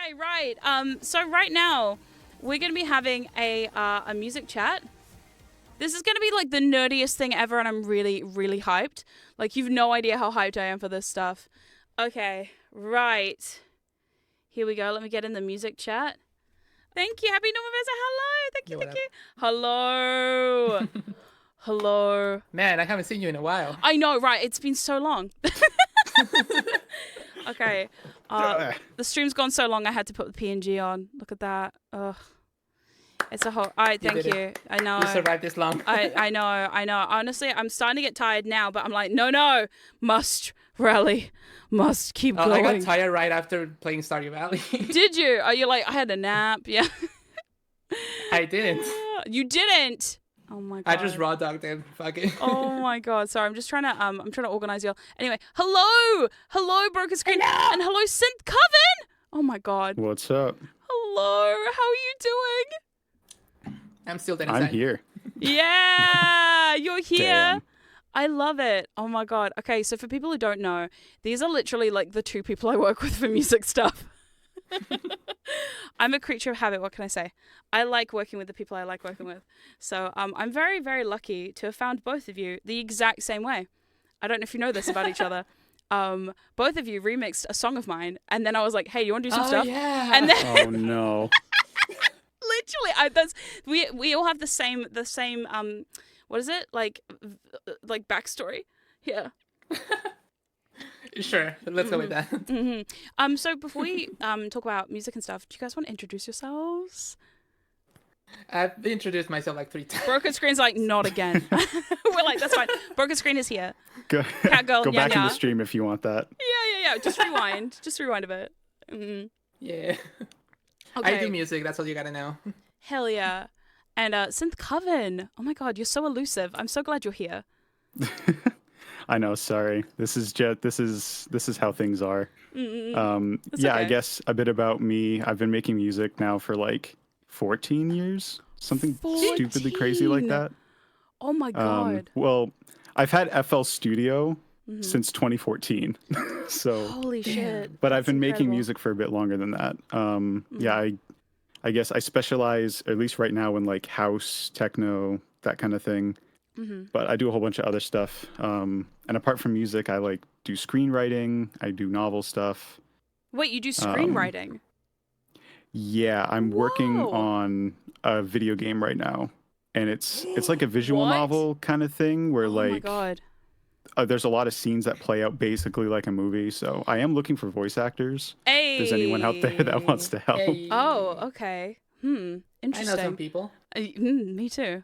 Okay, right. So right now we're gonna be having a music chat. This is gonna be like the nerdiest thing ever, and I'm really, really hyped. Like you've no idea how hyped I am for this stuff. Okay, right. Here we go. Let me get in the music chat. Thank you. Happy New Year. Hello. Thank you. Thank you. Hello. Hello. Man, I haven't seen you in a while. I know, right? It's been so long. Okay. The stream's gone so long I had to put the PNG on. Look at that. Ugh. It's a whole... Alright, thank you. I know. You survived this long. I know. Honestly, I'm starting to get tired now, but I'm like, no. Must rally. Must keep going. I got tired right after playing Stardew Valley. Did you? Are you like, I had a nap? Yeah. I didn't. You didn't? Oh my god. I just raw dogged him. Fuck it. Oh my god. Sorry, I'm just trying to organize y'all. Anyway, hello, Broken Screen, and hello, Synth Coven. Oh my god. What's up? Hello. How are you doing? I'm still dead inside. I'm here. Yeah, you're here. Damn. I love it. Oh my god. Okay, so for people who don't know, these are literally like the two people I work with for music stuff. I'm a creature of habit. What can I say? I like working with the people I like working with. So I'm very, very lucky to have found both of you the exact same way. I don't know if you know this about each other. Both of you remixed a song of mine, and then I was like, "Hey, you want to do some stuff?" Yeah. And then Oh no. literally, we all have the same what is it like backstory? Yeah. Sure, let's go with that. Mm-hmm. So before we talk about music and stuff, do you guys want to introduce yourselves? I've introduced myself like 3 times. Broken Screen's like, not again. We're like, that's fine. Broken Screen is here. Go, Cat girl, go back in yeah. the stream if you want that. Yeah. Just rewind. Just rewind a bit. Mm-hmm. Yeah. Okay. I do music, that's all you gotta know. Hell yeah. And Synth Coven. Oh my god, you're so elusive. I'm so glad you're here. I know, sorry. This is how things are. Yeah, okay. I guess a bit about me. I've been making music now for like 14 years. Something stupidly crazy like that. Oh my god. Well, I've had FL Studio since 2014. So Holy shit. but I've been making incredible. music for a bit longer than that. Yeah, I guess I specialize, at least right now, in like house, techno, that kind of thing. But I do a whole bunch of other stuff. And apart from music, I like do screenwriting. I do novel stuff. Wait, you do screenwriting? Yeah, I'm working Whoa. on a video game right now, and it's like a visual What? novel kind of thing where Oh my like god. There's a lot of scenes that play out basically like a movie. So I am looking for voice actors. Hey. If there's anyone out there that wants to help. Hey. Oh, okay. I Interesting. know some people. Me too.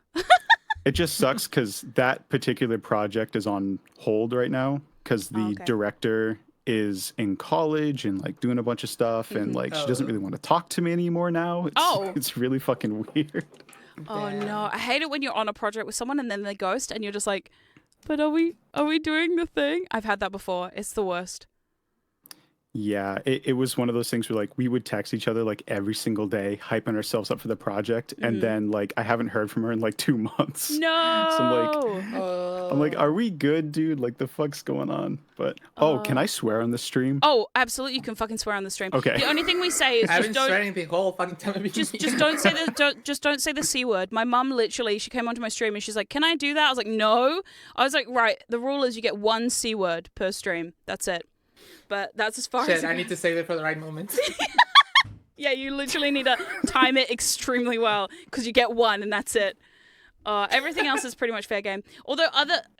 It just sucks because that particular project is on hold right now because the okay. director is in college and like doing a bunch of stuff and like she doesn't really want to talk to me anymore now. It's really fucking weird. Oh no, I hate it when you're on a project with someone and then they ghost and you're just like, but are we doing the thing? I've had that before. It's the worst. Yeah, it was one of those things where like we would text each other like every single day, hyping ourselves up for the project, and then like I haven't heard from her in like 2 months. No. So I'm like, are we good, dude? Like the fuck's going on? But can I swear on the stream? Oh, absolutely, you can fucking swear on the stream. Okay. The only thing we say is I just haven't don't. swearing the whole fucking time. Just don't say don't say the C word. My mum literally, she came onto my stream and she's like, "Can I do that?" I was like, "No." I was like, "Right, the rule is you get 1 C word per stream. That's it." But that's as far as Shit, I need to save it for the right moment. Yeah, you literally need to time it extremely well because you get 1 and that's it. Everything else is pretty much fair game. Although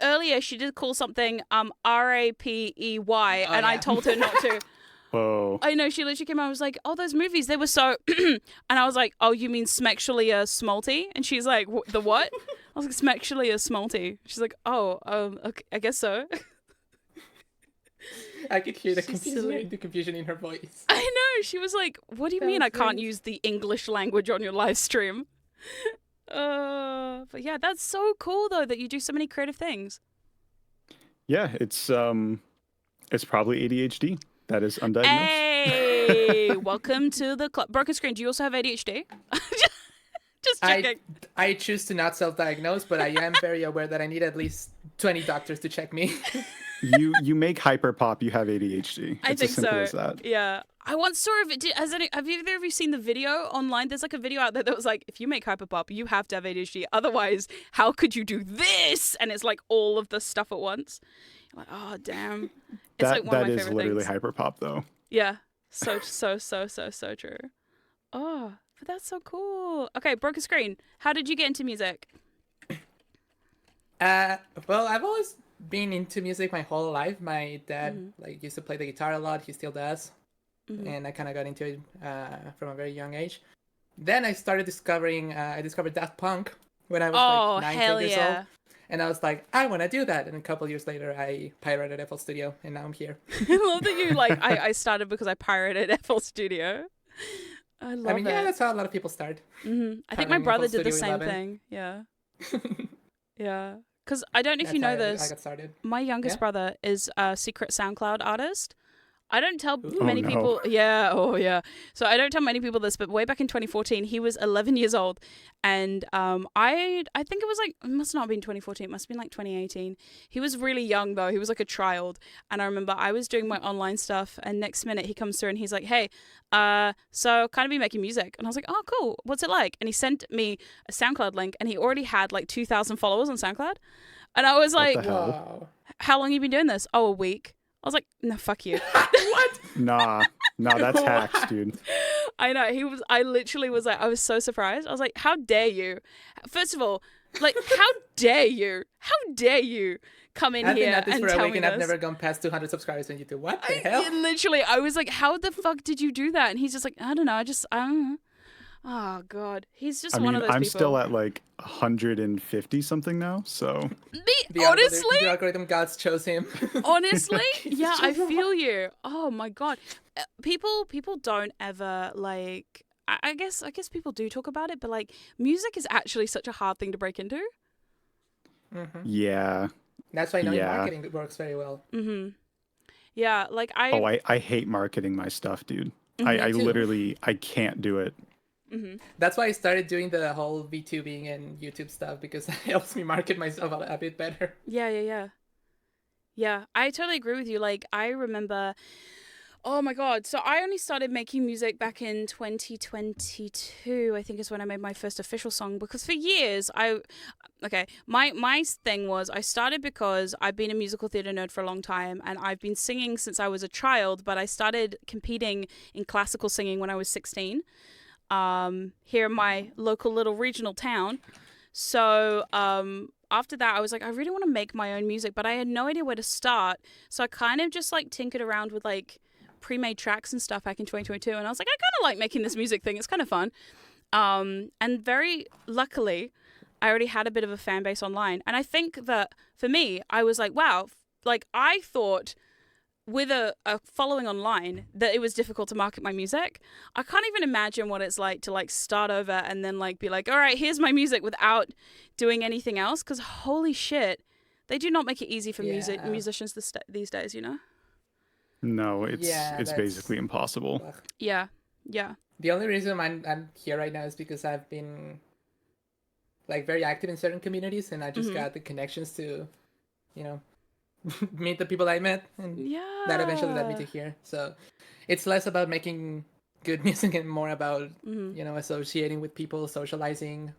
earlier she did call something RAPEY, and I told her not to. Whoa. I know, she literally came out and was like, "Oh, those movies, they were so..." And I was like, "Oh, you mean smexually smolty?" And she's like, "The what?" I was like, "Smexually smolty." She's like, "Oh, okay, I guess so." I could hear the She's silly. confusion in her voice. I know. She was like, "What do you mean I can't great. use the English language on your live stream?" But yeah, that's so cool though that you do so many creative things. Yeah, it's probably ADHD. That is undiagnosed. Hey, welcome to the club. Broken Screen, do you also have ADHD? Just checking. I choose to not self-diagnose, but I am very aware that I need at least 20 doctors to check me. You make hyperpop, you have ADHD. I It's think as simple so. as that. Yeah. I once saw have either of you seen the video online? There's like a video out there that was like, if you make hyperpop, you have to have ADHD. Otherwise, how could you do this? And it's like all of the stuff at once. You're like, oh damn. It's like one of my favorite things. That is literally hyperpop though. Yeah. So true. Oh, but that's so cool. Okay, broken screen. How did you get into music? Well, I've always been into music my whole life. My dad like used to play the guitar a lot. He still does. And I kind of got into it from a very young age. Then I started I discovered Daft Punk when I was like 9 years old. And I was like, I want to do that. And a couple years later, I pirated FL Studio, and now I'm here. I love that you like, I started because I pirated FL Studio. I love it. Yeah, that's how a lot of people start. I think my brother did the same thing. Yeah. Yeah. Because I don't know if you know this. I got started. My youngest brother is a secret SoundCloud artist. I don't tell many people. Yeah. Oh, yeah. So I don't tell many people this, but way back in 2014, he was 11 years old. And I think it must not have been 2014. It must have been like 2018. He was really young, though. He was like a child. And I remember I was doing my online stuff. And next minute he comes through and he's like, hey, so kind of be making music. And I was like, oh, cool. What's it like? And he sent me a SoundCloud link. And he already had like 2,000 followers on SoundCloud. And I was like, how long have you been doing this? Oh, a week. I was like, no, fuck you. What? Nah, that's hacks, dude. I know. I literally was like, I was so surprised. I was like, how dare you? First of all, like, how dare you? How dare you come in here and tell me this? I've been at this for a week and I've never gone past 200 subscribers on YouTube. What the hell? Literally, I was like, how the fuck did you do that? And he's just like, I don't know. I don't know. Oh, God. He's just one of those people. I'm still at like 150 something now, so. Honestly? The algorithm gods chose him. Honestly? Yeah, I feel you. Oh, my God. People don't ever, like, I guess people do talk about it, but, like, music is actually such a hard thing to break into. Mm-hmm. Yeah. That's why knowing marketing works very well. Mm-hmm. Yeah, like I hate marketing my stuff, dude. I literally, I can't do it. Mm-hmm. That's why I started doing the whole VTubing and YouTube stuff, because it helps me market myself a bit better. Yeah, I totally agree with you. Like, I remember, oh my God. So I only started making music back in 2022, I think is when I made my first official song, because for years my thing was I started because I've been a musical theater nerd for a long time and I've been singing since I was a child, but I started competing in classical singing when I was 16. Here in my local little regional town. So after that, I was like, I really want to make my own music, but I had no idea where to start. So I kind of just like tinkered around with like pre-made tracks and stuff back in 2022. And I was like, I kind of like making this music thing. It's kind of fun. And very luckily, I already had a bit of a fan base online. And I think that for me, I was like, wow, like I thought with a following online that it was difficult to market my music. I can't even imagine what it's like to like start over and then like be like, all right, here's my music without doing anything else. Because holy shit, they do not make it easy for musicians these days, you know? No, it's basically impossible. Ugh. Yeah. The only reason I'm here right now is because I've been like very active in certain communities, and I just got the connections to, you know, meet the people I met, and that eventually led me to here. So it's less about making good music and more about you know, associating with people, socializing,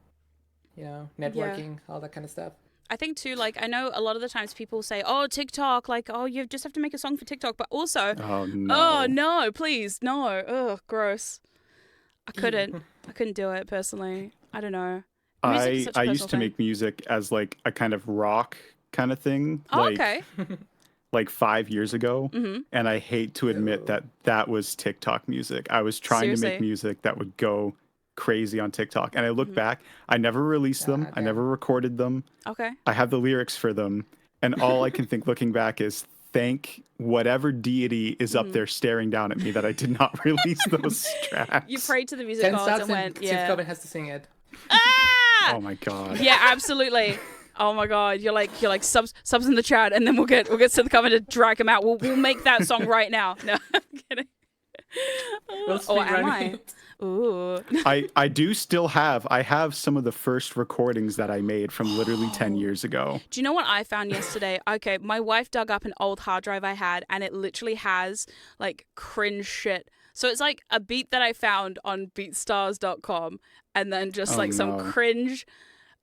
you know, networking, all that kind of stuff. I think too, like, I know a lot of the times people say, oh, TikTok, like, oh, you just have to make a song for TikTok, but also, oh no, please, no, ugh, gross. I couldn't do it personally. I don't know. I used to make music as like a kind of rock kind of thing. Oh, like, okay. Like 5 years ago. And I hate to admit that was TikTok music. I was trying to make music that would go crazy on TikTok. And I look back, I never released them. I never recorded them. Okay. I have the lyrics for them. And all I can think looking back is thank whatever deity is up there staring down at me that I did not release those tracks. You prayed to the music gods and went, Steve Coven has to sing it. Ah! Oh my God. Yeah, absolutely. Oh my God, you're like subs in the chat, and then we'll get to the cover to drag him out. We'll make that song right now. No, I'm kidding. Or am I? Ooh. I do still have some of the first recordings that I made from literally 10 years ago. Do you know what I found yesterday? Okay, my wife dug up an old hard drive I had, and it literally has like cringe shit. So it's like a beat that I found on beatstars.com and then just like some no. cringe.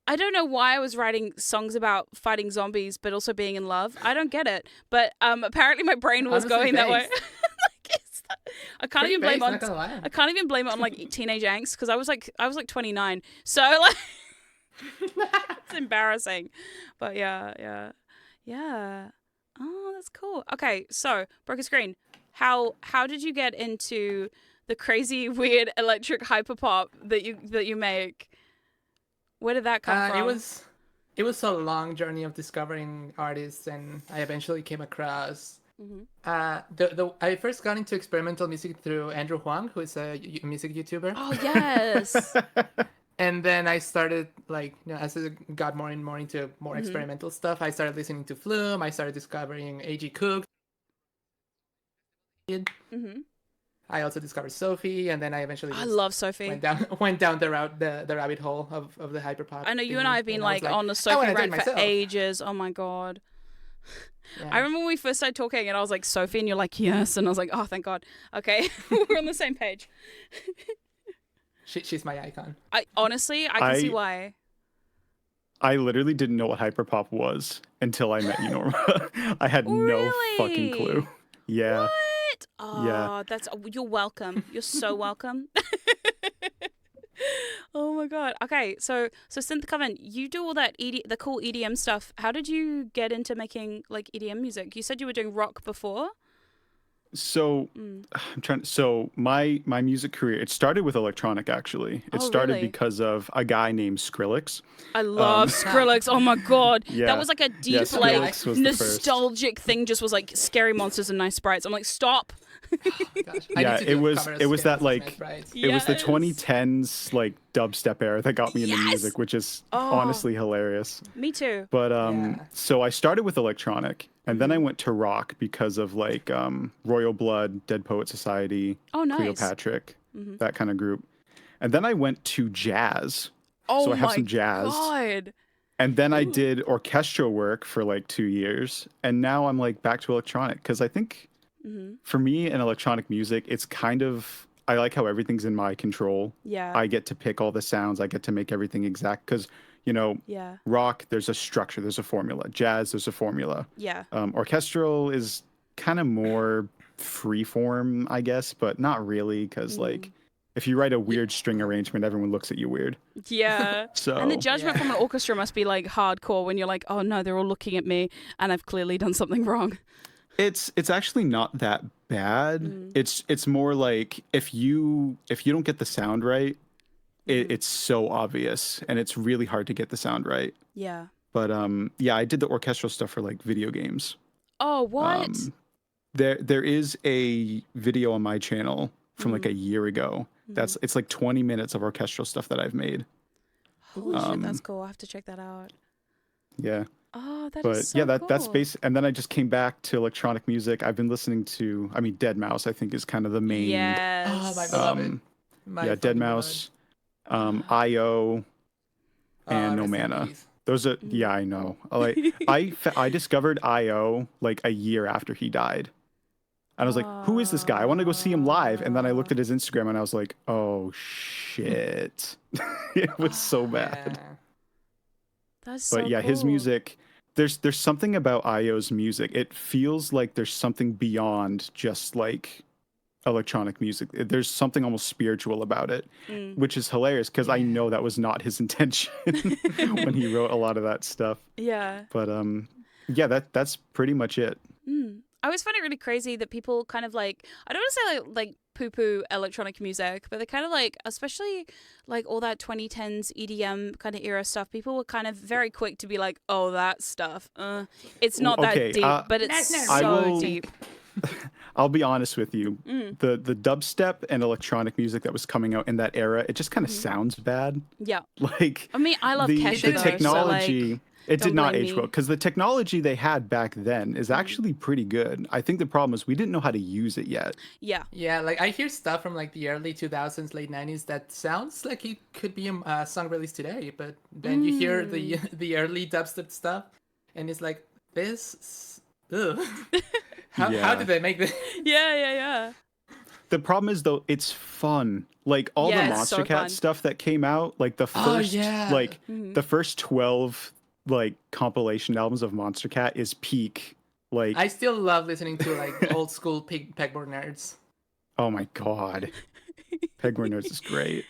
I don't know why I was writing songs about fighting zombies but also being in love. I don't get it. But apparently my brain was Honestly going that way. based. I can't Pretty even blame based, on not gonna lie. I can't even blame it on like teenage angst because I was like 29. So like it's embarrassing. But yeah. Oh, that's cool. Okay, so Broken Screen, how did you get into the crazy weird electric hyperpop that you make? Where did that come from? It was a long journey of discovering artists, and I eventually came across. I first got into experimental music through Andrew Huang, who is a music YouTuber. Oh yes. And then I started, like, as I got more and more into more experimental stuff, I started listening to Flume. I started discovering A.G. Cook. I also discovered Sophie, and then I eventually I love Sophie. went down the rabbit hole of the hyperpop. I know you and I have been like on the I Sophie wanna do it rant for myself. ages. Oh my god. Yeah. I remember when we first started talking and I was like, Sophie, and you're like, yes. And I was like, oh, thank God. Okay. We're on the same page. She's my icon. I can see why. I literally didn't know what hyperpop was until I met you, Norma. I had no Really? fucking clue. Yeah. What? Oh, Yeah. you're welcome. You're so welcome. Oh my God. Okay. So Synth Coven, you do all that the cool EDM stuff. How did you get into making like EDM music? You said you were doing rock before. So so my music career, it started with electronic actually. It started really? because of a guy named Skrillex. I love Skrillex. Oh my God. Yeah. That was like a deep, Yeah, like Skrillex was the first. nostalgic thing, just was like scary monsters and nice sprites. I'm like, stop. Gosh, Yeah, it was that like Right. it was the Yes. 2010s like dubstep era that got me into Yes! music, which is Oh. honestly hilarious. Me too. But Yeah. so I started with electronic and then I went to rock because of like Royal Blood, Dead Poet Society, Oh, nice. Cleopatra, that kind of group. And then I went to jazz. Oh so I have my some jazz. God. And then I did orchestral work for like 2 years. And now I'm like back to electronic because I think for me in electronic music, it's kind of, I like how everything's in my control. Yeah. I get to pick all the sounds. I get to make everything exact because, you know, Yeah. rock, there's a structure, there's a formula. Jazz, there's a formula. Yeah. Orchestral is kind of more free form, I guess, but not really because like if you write a weird string arrangement, everyone looks at you weird. Yeah. So And the judgment Yeah. from an orchestra must be like hardcore when you're like, oh no, they're all looking at me and I've clearly done something wrong. it's actually not that bad. It's more like if you don't get the sound right, it's so obvious and it's really hard to get the sound right. Yeah. But yeah, I did the orchestral stuff for like video games. Oh, what? There is a video on my channel from like a year ago. It's like 20 minutes of orchestral stuff that I've made. Holy shit, that's cool. I'll have to check that out. Yeah. Oh, that is But so yeah, that's cool. base. And then I just came back to electronic music. I've been listening to, I mean, Dead Mouse, I think is kind of the main. Yes. Oh, my beloved. Yeah, Dead Mouse, IO, and No rest in Mana. peace. Those are, yeah, I know. Like, I discovered IO like a year after he died. And I was like, who is this guy? I want to go see him live. And then I looked at his Instagram and I was like, oh shit. It was so bad. Yeah. That's so But yeah, his cool. music, there's something about IO's music. It feels like there's something beyond just like electronic music. There's something almost spiritual about it, which is hilarious because I know that was not his intention when he wrote a lot of that stuff. Yeah. But yeah, that's pretty much it. I always find it really crazy that people kind of like, I don't want to say like poo-poo electronic music, but they kind of like, especially like all that 2010s EDM kind of era stuff, people were kind of very quick to be like, oh, that stuff. It's not Okay, that deep, but it's I so will- deep. I'll be honest with you. The dubstep and electronic music that was coming out in that era, it just kind of sounds bad. Yeah. Like I mean, I love the Kesha though, technology. so like, it don't did not blame age me. well because the technology they had back then is actually pretty good. I think the problem is we didn't know how to use it yet. yeah. Yeah, like I hear stuff from like the early 2000s, late 90s that sounds like it could be a song released today, but then you hear the early dubstep stuff, and it's like this. Ugh. How Yeah. did they make this? Yeah. The problem is though, it's fun. Like all Yeah, the it's Monster so Cat fun. stuff that came out, like the first yeah. like the first 12 like compilation albums of Monster Cat is peak. Like I still love listening to like old school pegboard nerds. oh my god. Pegboard Nerds is great.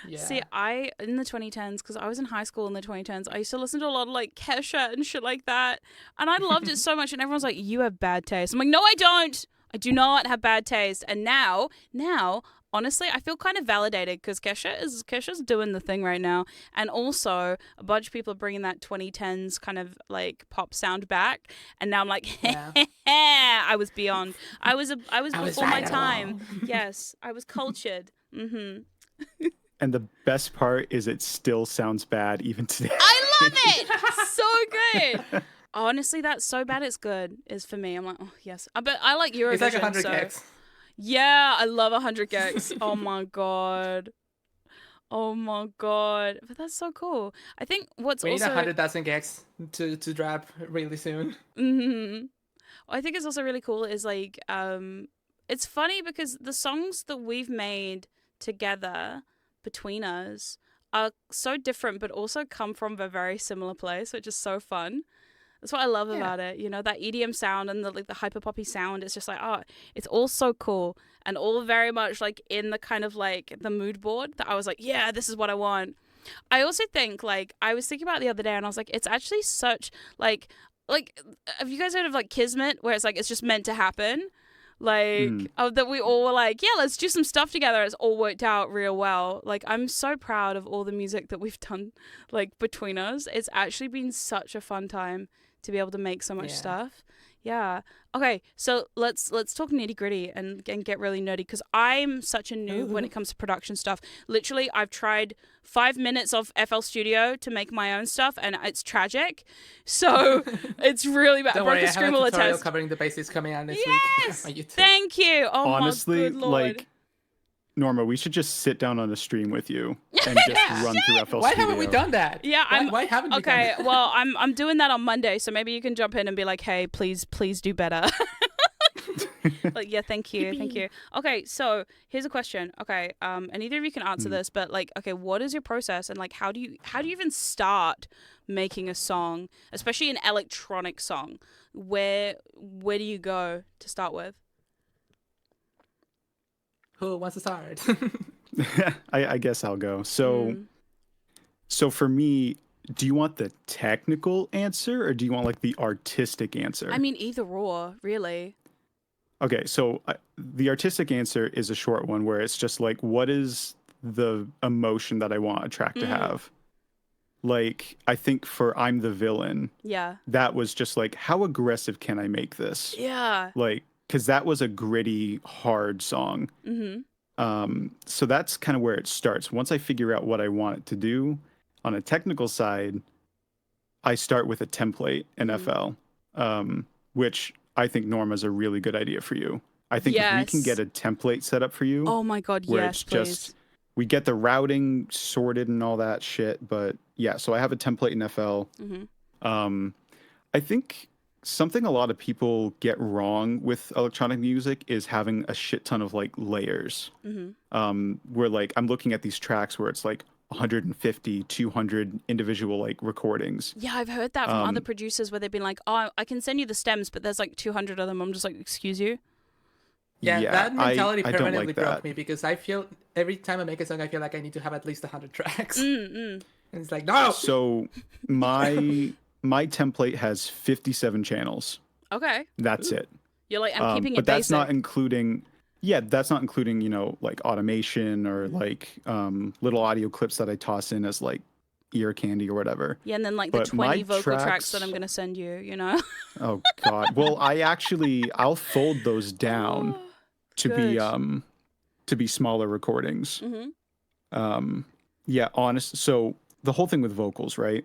Yeah. See, I in the 2010s, because I was in high school in the 2010s, I used to listen to a lot of like Kesha and shit like that, and I loved it so much. And everyone's like, "You have bad taste." I'm like, "No, I don't. I do not have bad taste." And now, honestly, I feel kind of validated because Kesha's doing the thing right now, and also a bunch of people are bringing that 2010s kind of like pop sound back. And now I'm like, Yeah. I was beyond. I was was before my right time. along. Yes, I was cultured. And the best part is it still sounds bad even today. I love it. So good. Honestly, that's so bad it's good is for me. I'm like, oh yes. But I like Eurovision. It's like 100 so gigs. yeah, I love 100 gigs. Oh my god. Oh my god. But that's so cool. I think what's We need also 100,000 gigs to drop really soon. I think it's also really cool is like it's funny because the songs that we've made together between us are so different but also come from a very similar place, which is so fun. That's what I love about it, you know, that EDM sound and the like the hyper poppy sound. It's just like, oh, it's all so cool and all very much like in the kind of like the mood board that I was like, yeah, this is what I want. I also think like I was thinking about it the other day and I was like, it's actually such like have you guys heard of like Kismet, where it's like it's just meant to happen? Like that we all were like, yeah, let's do some stuff together. It's all worked out real well. Like I'm so proud of all the music that we've done like between us. It's actually been such a fun time to be able to make so much stuff. Yeah. Okay, so let's talk nitty gritty and get really nerdy because I'm such a noob when it comes to production stuff. Literally, I've tried 5 minutes of FL Studio to make my own stuff, and it's tragic. So it's really bad. Don't Broke worry, a I have screen a will tutorial attest. covering the basics coming out this week Yes, on YouTube. thank you. Oh Honestly, my good lord. like Norma, we should just sit down on a stream with you and just run through FL Why Studio. haven't we done that? Yeah, Why haven't we done okay. that? Well, I'm doing that on Monday, so maybe you can jump in and be like, "Hey, please do better." Like, yeah, thank you. Okay, so here's a question. Okay, and neither of you can answer this, but like, okay, what is your process and like, how do you even start making a song, especially an electronic song? Where do you go to start with? Who wants to start? I guess I'll go. So for me, do you want the technical answer or do you want like the artistic answer? I mean, either or, really. Okay, so the artistic answer is a short one where it's just like, what is the emotion that I want a track to have? Like, I think for I'm the Villain, Yeah. that was just like, how aggressive can I make this? Yeah. Like, because that was a gritty, hard song. So that's kind of where it starts. Once I figure out what I want it to do, on a technical side, I start with a template in FL, which I think Norma's a really good idea for you. I think if we can get a template set up for you, Oh my god, where yes, it's please. just we get the routing sorted and all that shit. But yeah, so I have a template in FL. I think something a lot of people get wrong with electronic music is having a shit ton of like layers. Where like I'm looking at these tracks where it's like 150, 200 individual like recordings. Yeah, I've heard that from other producers where they've been like, "Oh, I can send you the stems, but there's like 200 of them." I'm just like, "Excuse you?" Yeah, that mentality I don't permanently like broke that. me because I feel every time I make a song, I feel like I need to have at least 100 tracks. And it's like, no! So my template has 57 channels. Okay. That's it. You're like, I'm keeping it but that's basic. not including that's not including, you know, like automation or like little audio clips that I toss in as like ear candy or whatever. Yeah, and then like But the my 20 vocal tracks tracks- that I'm going to send you, you know? Oh god. Well, I'll fold those down to be smaller recordings. Yeah, honest. So the whole thing with vocals, right?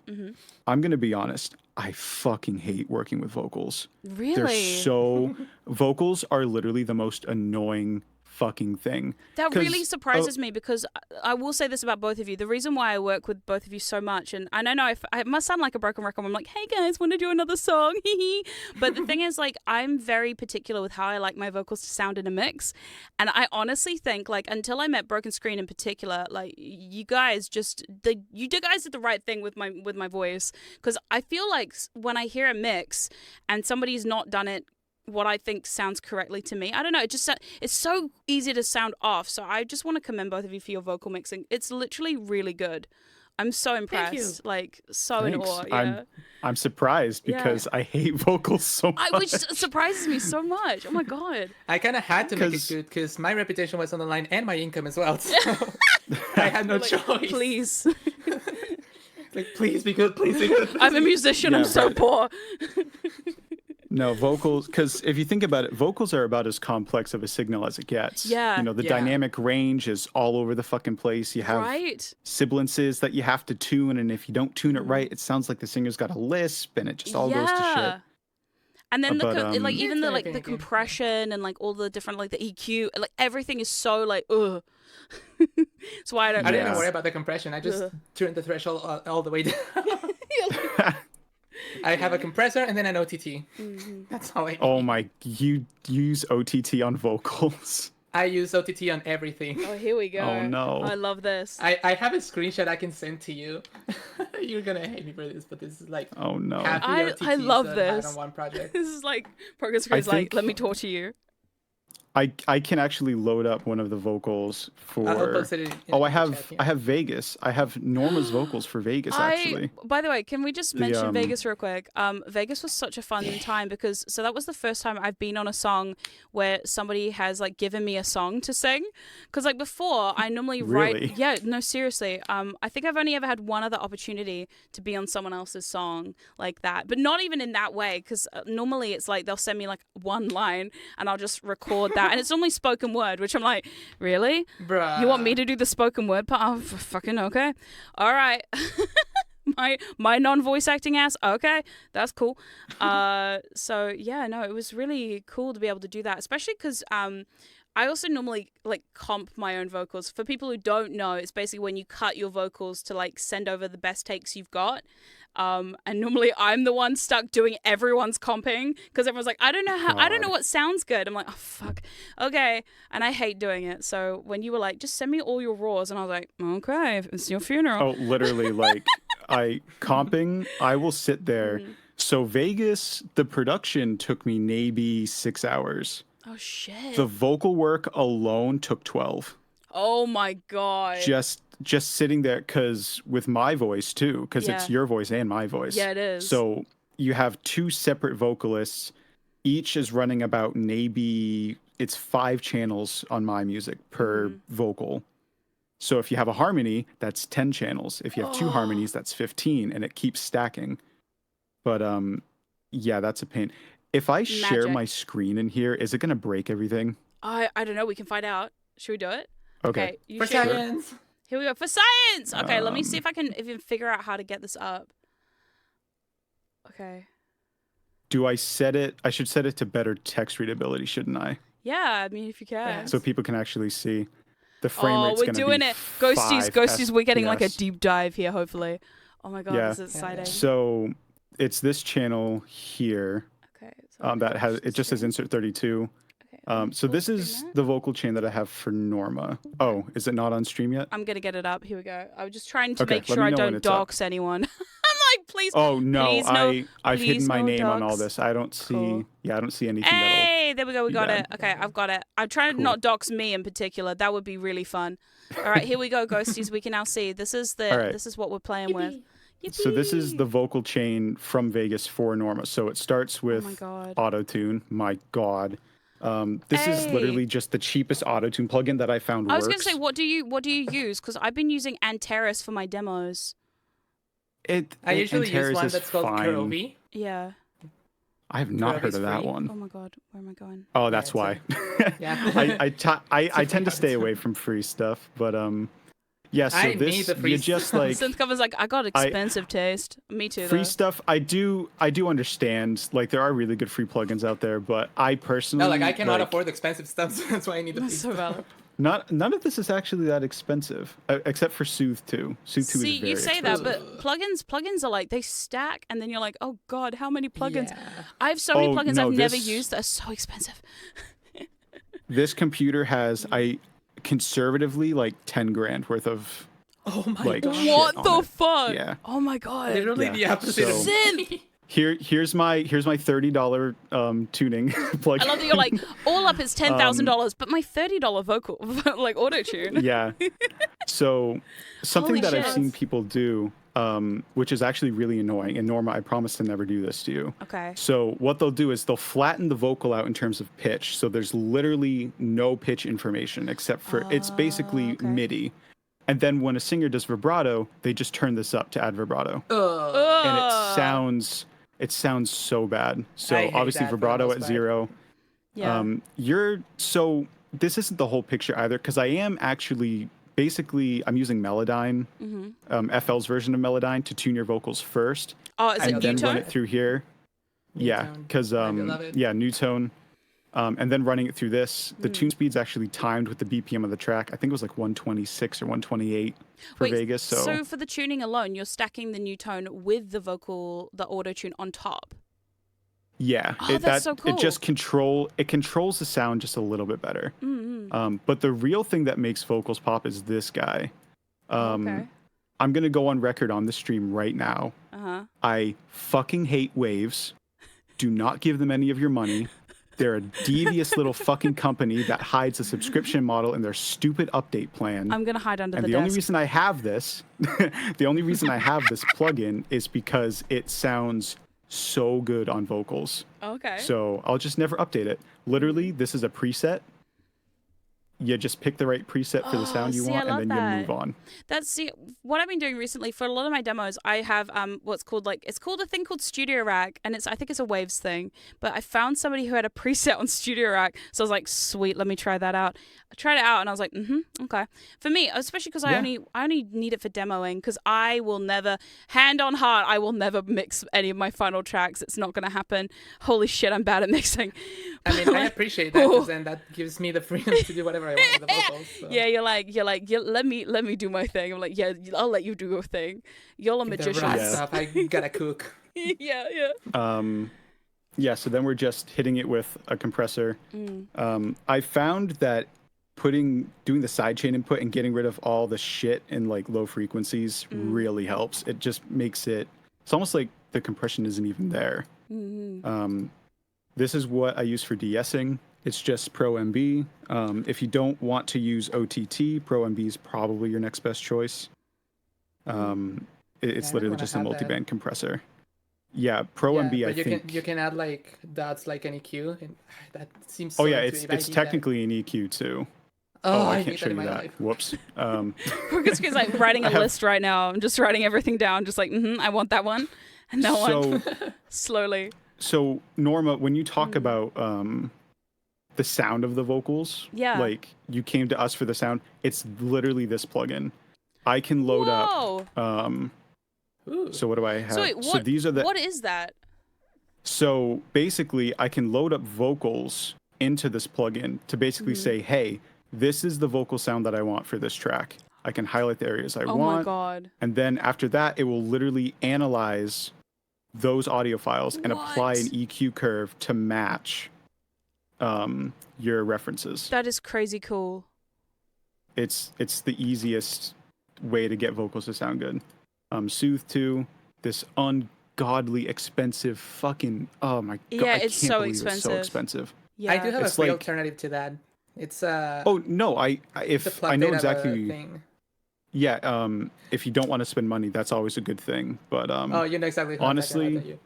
I'm going to be honest. I fucking hate working with vocals. Really? They're so vocals are literally the most annoying fucking thing. That 'Cause- really surprises me because I will say this about both of you. The reason why I work with both of you so much, and I don't know if I must sound like a broken record. I'm like, hey guys, want to do another song? But the thing is, like, I'm very particular with how I like my vocals to sound in a mix. And I honestly think, like, until I met Broken Screen in particular, like, you guys did the right thing with my voice. Because I feel like when I hear a mix and somebody's not done it what I think sounds correctly to me. I don't know. It's so easy to sound off. So I just want to commend both of you for your vocal mixing. It's literally really good. I'm so impressed. Like, so in Thanks. awe. Yeah. I'm surprised because I hate vocals so much. Which surprises me so much. Oh my God. I kind of had to make it good because my reputation was on the line and my income as well. So I had no choice. Please. Like, please be good, please be good. I'm a musician. I'm so poor. No, vocals, because if you think about it, vocals are about as complex of a signal as it gets. Yeah. You know, the dynamic range is all over the fucking place. You have sibilances that you have to tune, and if you don't tune it right, it sounds like the singer's got a lisp, and it just all goes to shit. And then even the compression and like all the different like the EQ, like everything is so like ugh. That's why I don't. I didn't even worry about the compression. I just turned the threshold all the way down. I have a compressor and then an OTT. That's all I need. Oh my, you use OTT on vocals? I use OTT on everything. Oh, here we go. Oh no. I love this. I have a screenshot I can send to you. You're gonna hate me for this, but this is like oh no. I love this. On one project. This is like Progress Screen's like, let me torture you. I can actually load up one of the vocals for. I have Vegas. I have Norma's vocals for Vegas actually. By the way, can we just mention Vegas real quick? Vegas was such a fun time because that was the first time I've been on a song where somebody has like given me a song to sing. Because like before, I normally write. Yeah, no, seriously. I think I've only ever had one other opportunity to be on someone else's song like that, but not even in that way. Because normally it's like they'll send me like one line and I'll just record that. And it's normally spoken word, which I'm like, really? Bruh. You want me to do the spoken word part? Oh, fucking okay. All right. my non-voice acting ass. Okay, that's cool. So yeah, no, it was really cool to be able to do that, especially because I also normally like comp my own vocals. For people who don't know, it's basically when you cut your vocals to like send over the best takes you've got. And normally I'm the one stuck doing everyone's comping because everyone's like, I don't know what sounds good. I'm like, oh fuck, okay, and I hate doing it. So when you were like, just send me all your raws, and I was like, okay, it's your funeral. Oh, literally, like I will sit there. So Vegas, the production took me maybe 6 hours. Oh shit. The vocal work alone took 12. Oh my God. Just sitting there, because with my voice too, because it's your voice and my voice. Yeah, it is. So you have two separate vocalists. Each is running about maybe it's 5 channels on my music per vocal. So if you have a harmony, that's 10 channels. If you have 2 harmonies, that's 15, and it keeps stacking. But yeah, that's a pain. If I share my screen in here, is it gonna break everything? I don't know. We can find out. Should we do it? Okay. For science. Here we go. For science. Okay, let me see if I can even figure out how to get this up. Okay. Do I set it? I should set it to better text readability, shouldn't I? Yeah, I mean, if you can. So people can actually see. The frame rate's we're doing it. Ghosties, we're getting like a deep dive here, hopefully. Oh my God, this is exciting. So it's this channel here. Okay. So that has, it just says insert 32. So this is the vocal chain that I have for Norma. Oh, is it not on stream yet? I'm going to get it up. Here we go. I was just trying to make sure I don't dox anyone. I'm like, please. Oh, no. Please, I've hidden my name dox. on all this. I don't see. Cool. Yeah, I don't see anything. Hey, there we go. We got it. Okay, I've got it. I'm trying to not dox me in particular. That would be really fun. All right, here we go, ghosties. We can now see. This is this is what we're playing with. Yippee. So this is the vocal chain from Vegas for Norma. So it starts with auto-tune. My God. This is literally just the cheapest auto-tune plugin that I found works. I was going to say, what do you use? Because I've been using Antares for my demos. I usually use one that's called Kurovi. Yeah. I have not heard of that one. Oh my God, where am I going? Oh, that's why. Yeah. I tend to stay away from free stuff, but Yeah, so I need this the free you just stuff. like Synth cover's like, I got expensive taste. Me too, free though. stuff. I do understand. Like there are really good free plugins out there, but I personally No, like I cannot afford expensive stuff, so that's why I need the free That's so stuff. valid. none of this is actually that expensive, except for Soothe 2. Soothe 2 is See, very you say expensive. that, but plugins are like, they stack, and then you're like, oh god, how many plugins? Yeah. I have so many Oh, plugins no, I've never this- used that are so expensive. This computer has conservatively like 10 grand worth of Oh my like god. shit What on the it. fuck? Yeah. Oh my god. Literally Yeah, the opposite of so- me. Here's my $30 tuning plugin. I love that you're like, all up it's $10,000, but my $30 vocal, like auto tune. Yeah. So something Holy that I've shit. seen people do, which is actually really annoying, and Norma, I promise to never do this to you. Okay. So what they'll do is they'll flatten the vocal out in terms of pitch. So there's literally no pitch information except for it's basically okay. MIDI. And then when a singer does vibrato, they just turn this up to add vibrato. Ugh. And it sounds so bad. So I hate obviously that for the vibrato most at part. 0. Yeah. So this isn't the whole picture either, because I am actually basically I'm using Melodyne, FL's version of Melodyne to tune your vocals first, Oh, is it and then run Newtone? it through here. Yeah, Newtone. because I love it. Newtone, and then running it through this. The tune speed's actually timed with the BPM of the track. I think it was like 126 or 128 for Wait, Vegas. So for the tuning alone, you're stacking the Newtone with the vocal, the auto tune on top. yeah, Oh, that's so cool. It just controls the sound just a little bit better. But the real thing that makes vocals pop is this guy. Okay. I'm gonna go on record on the stream right now. Uh-huh. I fucking hate Waves. Do not give them any of your money. They're a devious little fucking company that hides a subscription model in their stupid update plan. I'm going to hide under And the the only desk. reason I have this, the only reason I have this plugin is because it sounds so good on vocals. Okay. So I'll just never update it. Literally, this is a preset. You just pick the right preset for the sound you see, I want, love and then that. you move on. That's what I've been doing recently for a lot of my demos. I have what's called it's called a thing called Studio Rack, and I think it's a Waves thing. But I found somebody who had a preset on Studio Rack, so I was like, sweet, let me try that out. I tried it out, and I was like, okay. For me, especially because I only need it for demoing, because I will never, hand on heart, I will never mix any of my final tracks. It's not gonna happen. Holy shit, I'm bad at mixing. I mean, I appreciate that because then that gives me the freedom to do whatever I want with the vocals. So. Yeah, you're like, let me do my thing. I'm like, yeah, I'll let you do your thing. You're a The magician. raw Yeah. stuff, I gotta cook. yeah. Yeah, so then we're just hitting it with a compressor. I found that doing the sidechain input and getting rid of all the shit in like low frequencies really helps. It just makes it's almost like the compression isn't even there. This is what I use for de-essing. It's just Pro MB. If you don't want to use OTT, Pro MB is probably your next best choice. It's I literally wanna just a have that. multi-band compressor. Yeah, Pro Yeah, MB, but I you think. can you can add like dots like an EQ, and that seems. Oh so yeah, intuitive. I it's hate that. technically an EQ too. Oh, I I can't hate show that in you my that. life. Whoops. It's like writing a list right now. I'm just writing everything down. Just like, I want that one and that one. Slowly. So Norma, when you talk about the sound of the vocals, Yeah. like you came to us for the sound, it's literally this plugin. I can load Whoa. up. Ooh. So what do I have? So wait, these are the. what is that? So basically, I can load up vocals into this plugin to basically say, hey, this is the vocal sound that I want for this track. I can highlight the areas I Oh want. my god. And then after that, it will literally analyze those audio files and apply an EQ curve to match your references. That is crazy cool. It's the easiest way to get vocals to sound good. Soothe 2, this ungodly expensive fucking, oh my god, Yeah, I it's can't so believe it's so expensive. expensive. Yeah. I do have a It's free like- alternative to that. It's Oh no, the if plug I know data exactly. thing. Yeah, if you don't want to spend money, that's always a good thing. But Oh, you know exactly. How honestly,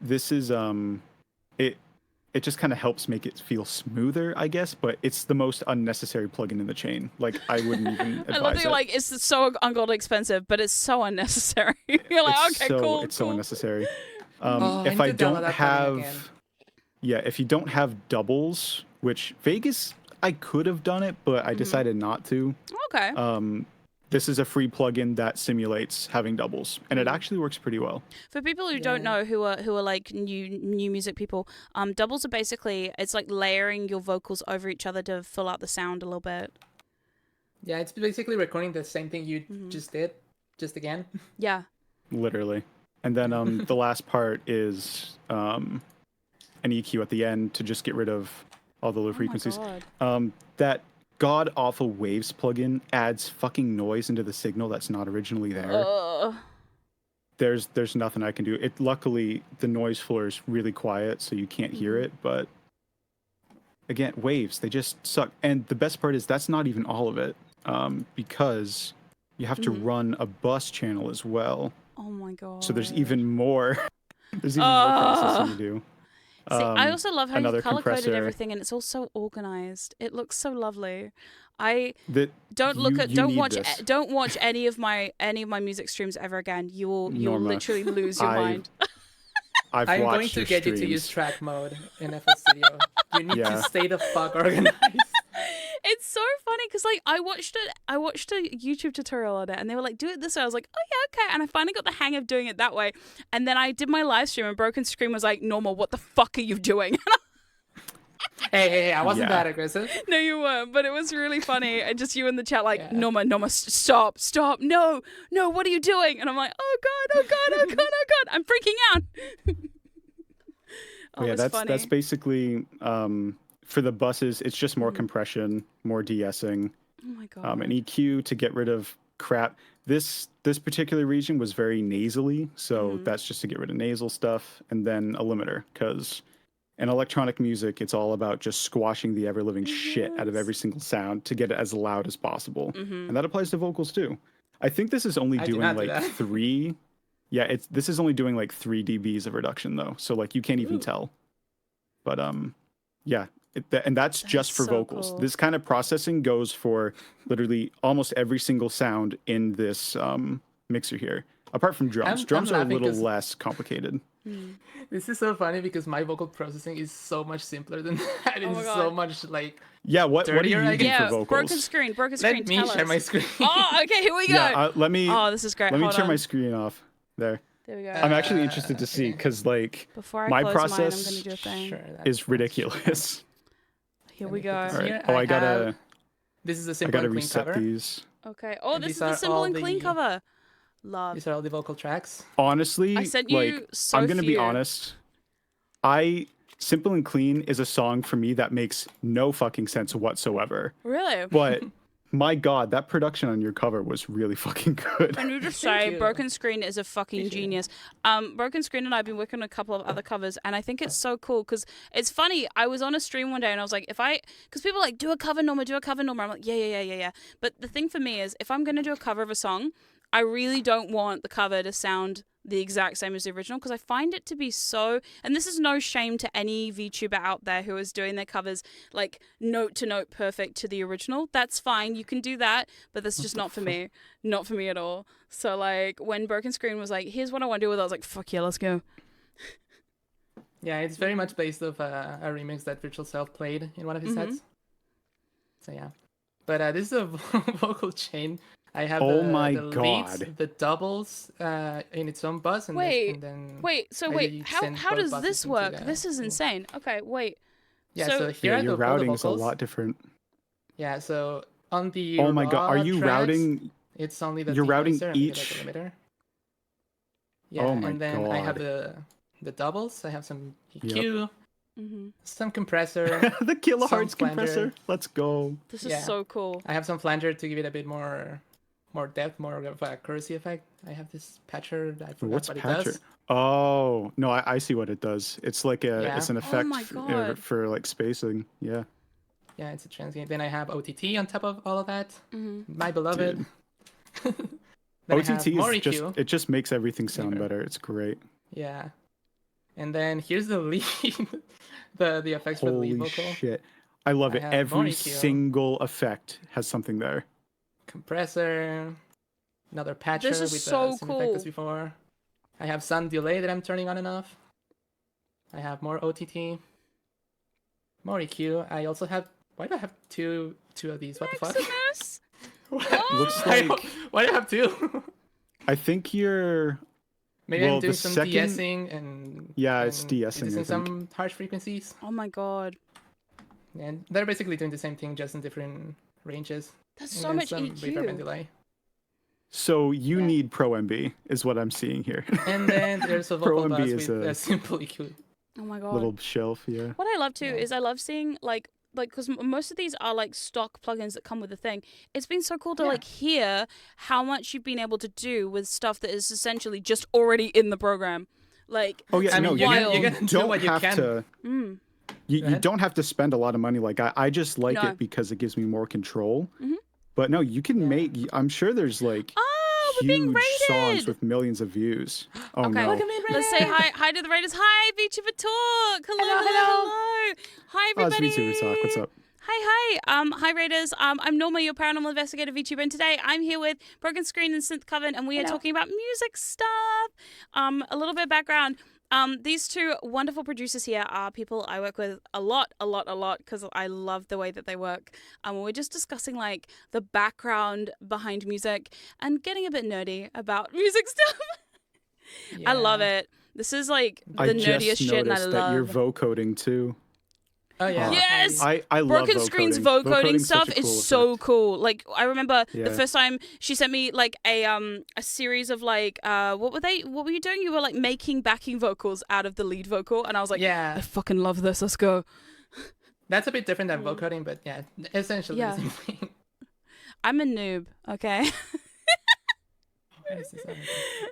this is it just kind of helps make it feel smoother, I guess, but it's the most unnecessary plugin in the chain. Like I wouldn't even advise I love that it. you're like, it's so ungodly expensive, but it's so unnecessary. You're like, It's okay, so, cool. It's so cool. unnecessary. Oh, I If need I to download don't that plugin have, again. yeah, if you don't have doubles, which Vegas I could have done it, but I decided not to. Okay. this is a free plugin that simulates having doubles, and it actually works pretty well. For people who don't know, who are like new music people, doubles are basically, it's like layering your vocals over each other to fill out the sound a little bit. Yeah, it's basically recording the same thing you just did, just again. Yeah. Literally. And then the last part is an EQ at the end to just get rid of all the low frequencies. My God. That god awful waves plugin adds fucking noise into the signal that's not originally there. There's nothing I can do. It luckily the noise floor is really quiet, so you can't hear it. But again, waves, they just suck. And the best part is that's not even all of it, because you have to run a bus channel as well. Oh my God. So there's even more. There's even more processing to do. See, I also love how you color coded compressor. everything, and it's all so organized. It looks so lovely. Don't need watch this. don't watch any of my music streams ever again. You'll Norma, literally lose your mind. I'm I'm going to get you to use track mode in FL Studio. You need to stay the fuck organized. It's so funny because like I watched a YouTube tutorial on it, and they were like, do it this way. I was like, oh yeah, okay. And I finally got the hang of doing it that way. And then I did my live stream, and Broken Screen was like, Norma, what the fuck are you doing? Hey, I wasn't that aggressive. No, you weren't, but it was really funny. And just you in the chat like, Norma, stop, no, what are you doing? And I'm like, oh God, I'm freaking out. That's basically for the buses. It's just more compression, more de-essing. Oh my God. An EQ to get rid of crap. This particular region was very nasally, so that's just to get rid of nasal stuff, and then a limiter, because in electronic music, it's all about just squashing the ever-living shit out of every single sound to get it as loud as possible. And that applies to vocals too. I think this is only doing like 3. Yeah, this is only doing like 3 dBs of reduction though. So like you can't even tell. But yeah, and that's just for vocals. Cool. This kind of processing goes for literally almost every single sound in this mixer here. Apart from drums. Drums are a little less complicated. This is so funny because my vocal processing is so much simpler than that. It's so much like what are you using for vocals? Broken screen. Let me share my screen. Oh, okay, here we go. Yeah, let me. Oh, this is great. Let me turn my screen off. There we go. I'm actually interested to see because like my process I'm gonna do a thing. is ridiculous. Here we go. Right. Oh, this is a simple and clean cover. These. Okay. Oh, this is the simple and clean cover. Love. These are all the vocal tracks. Honestly, I sent you I'm gonna be honest. Simple and Clean is a song for me that makes no fucking sense whatsoever. Really? But my God, that production on your cover was really fucking good. I need to say, Broken Screen is a fucking genius. Broken Screen and I have been working on a couple of other covers, and I think it's so cool because it's funny. I was on a stream one day and I was like, because people are like, do a cover, Norma. I'm like, yeah. But the thing for me is, if I'm going to do a cover of a song, I really don't want the cover to sound the exact same as the original because I find it to be so, and this is no shame to any VTuber out there who is doing their covers like note to note perfect to the original. That's fine, you can do that, but that's just not for me. Not for me at all. So like when Broken Screen was like, here's what I want to do with it, I was like, fuck yeah, let's go. Yeah, it's very much based off a remix that Virtual Self played in one of his sets. So yeah. But this is a vocal chain. I have the leads, the doubles in its own bus. And how does this work? This is insane. Okay, wait. Yeah, so here your routing is a lot different. Yeah, so on the oh my God, are you tracks, routing? It's only the you're routing each limiter. Yeah, oh my and then God. I have the doubles. I have some EQ, some compressor, the kilohertz compressor. Let's go. This is so cool. I have some flanger to give it a bit more depth, more of a accuracy effect. I have this patcher. I forgot what patcher? It does. Oh no, I see what it does. It's like it's an effect for like spacing. Yeah. Yeah, it's a transient. Then I have OTT on top of all of that. My beloved. OTT is it just makes everything sound better. It's great. Yeah. And then here's the lead, the effects for the lead vocal. Holy shit! I love it. Every single effect has something there. Compressor, another patcher this is with so the same cool. effect as before. I have some delay that I'm turning on and off. I have more OTT, more EQ. I also have. Why do I have two of these? What the fuck? Looks Why, like why do you have two? I think you're. Maybe Well, I'm doing the some second- de-essing and Yeah, it's and de-essing, I using think. some harsh frequencies. Oh my god. And they're basically doing the same thing, just in different ranges. That's And so then much some reverb and EQ. delay. So you Yeah. need Pro MB is what I'm seeing here. And then there's a Pro vocal MB bus is with a a simple EQ. Oh my god. little shelf, yeah. What I love too Yeah. is I love seeing like because most of these are like stock plugins that come with the thing. It's been so cool to Yeah. like hear how much you've been able to do with stuff that is essentially just already in the program. Like, Oh yeah, I mean, no, you're wild. gonna do don't what you have can. to. Mm. You ahead. don't have to spend a lot of money. Like I just like No. it because it gives me more control. Mhm. But no, you can Yeah. make. I'm sure there's like Oh, we're being huge songs rated. with millions of views. Oh Okay, no! Look at me, let's say hi to the Raiders. Hi, VTuber Talk. Hello, Hello, hello, hello. hello. Hi, Oh, it's everybody. VTuber Talk. What's up? Hi. Hi, Raiders. I'm Norma, your paranormal investigator VTuber, and today I'm here with Broken Screen and Synth Coven, and we are Hello. talking about music stuff. A little bit of background. These two wonderful producers here are people I work with a lot, because I love the way that they work. We're just discussing like the background behind music and getting a bit nerdy about music stuff. I love it. This is like the I just nerdiest shit, and I noticed that you're love. vocoding too. Oh yeah. Yes! I love Broken Screen's vocoding Vocoding's stuff such a is cool so effect. cool. Like I remember the Yeah. first time she sent me like a series of like what were you doing? You were like making backing vocals out of the lead vocal, and I was like, Yeah. I fucking love this. Let's go. That's a bit different than vocoding, but yeah, essentially Yeah. the same thing. I'm a noob, okay? What is this other thing?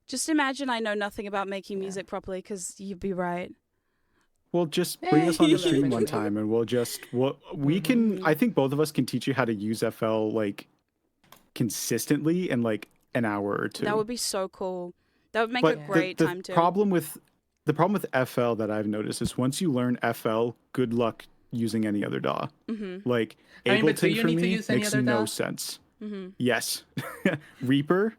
Just imagine I know nothing about making music properly, because you'd be right. Well, just bring us on the Hey. stream one time, and we can. I think both of us can teach you how to use FL like consistently in like an hour or two. That would be so cool. That would make But a great the time to. problem with FL that I've noticed is once you learn FL, good luck using any other DAW. Mm-hmm. Like I mean, but do Ableton you for need to me use any makes other no DAW? sense. Mm-hmm. Yes, Reaper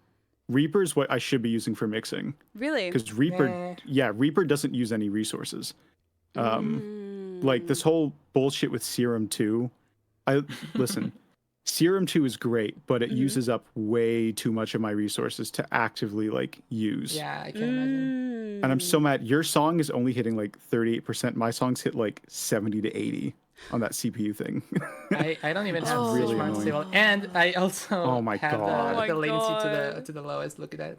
is what I should be using for mixing Really? because Reaper doesn't use any resources. Like this Mm. whole bullshit with Serum 2. Listen, Serum 2 is great, but it Mhm. uses up way too much of my resources to actively like use. Yeah, I can imagine. And I'm so mad. Your song is only hitting like 38%. My songs hit like 70 to 80 on that CPU thing. I don't even It's have really switch marks annoying. disabled, and I also Oh my have God. Oh my the latency God. to the lowest. Look at that.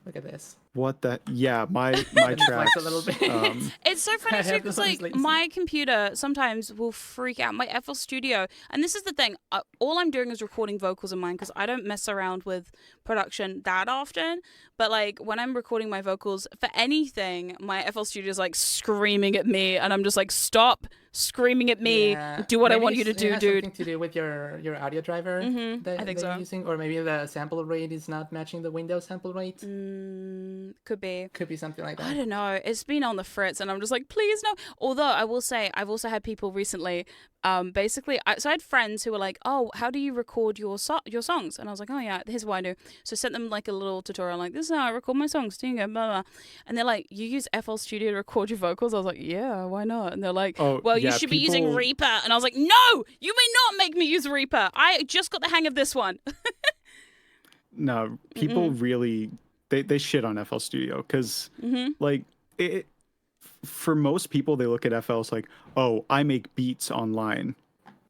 Look at this. What the? Yeah, my It tracks. flex a little bit. It's so funny I too have the because lowest like latency. my computer sometimes will freak out. My FL Studio, and this is the thing. All I'm doing is recording vocals in mine because I don't mess around with production that often. But like when I'm recording my vocals for anything, my FL Studio is like screaming at me, and I'm just like, stop screaming at me. Yeah. Do what I Maybe want you to it do, has dude. Something to do with your audio driver Mhm, that, I think that so. you're using, or maybe the sample rate is not matching the Windows sample rate. Could be. Could be something like I that. don't know. It's been on the fritz, and I'm just like, please no. Although I will say, I've also had people recently, basically, so I had friends who were like, oh, how do you record your songs? And I was like, oh yeah, here's what I do. So I sent them like a little tutorial, like, this is how I record my songs. Blah, blah, blah. And they're like, you use FL Studio to record your vocals? I was like, yeah, why not? And they're like, Oh, well, you yeah, should be using people- Reaper. And I was like, no, you may not make me use Reaper. I just got the hang of this one. No, people really they shit on FL Studio because like it. For most people, they look at FL as like, oh, I make beats online.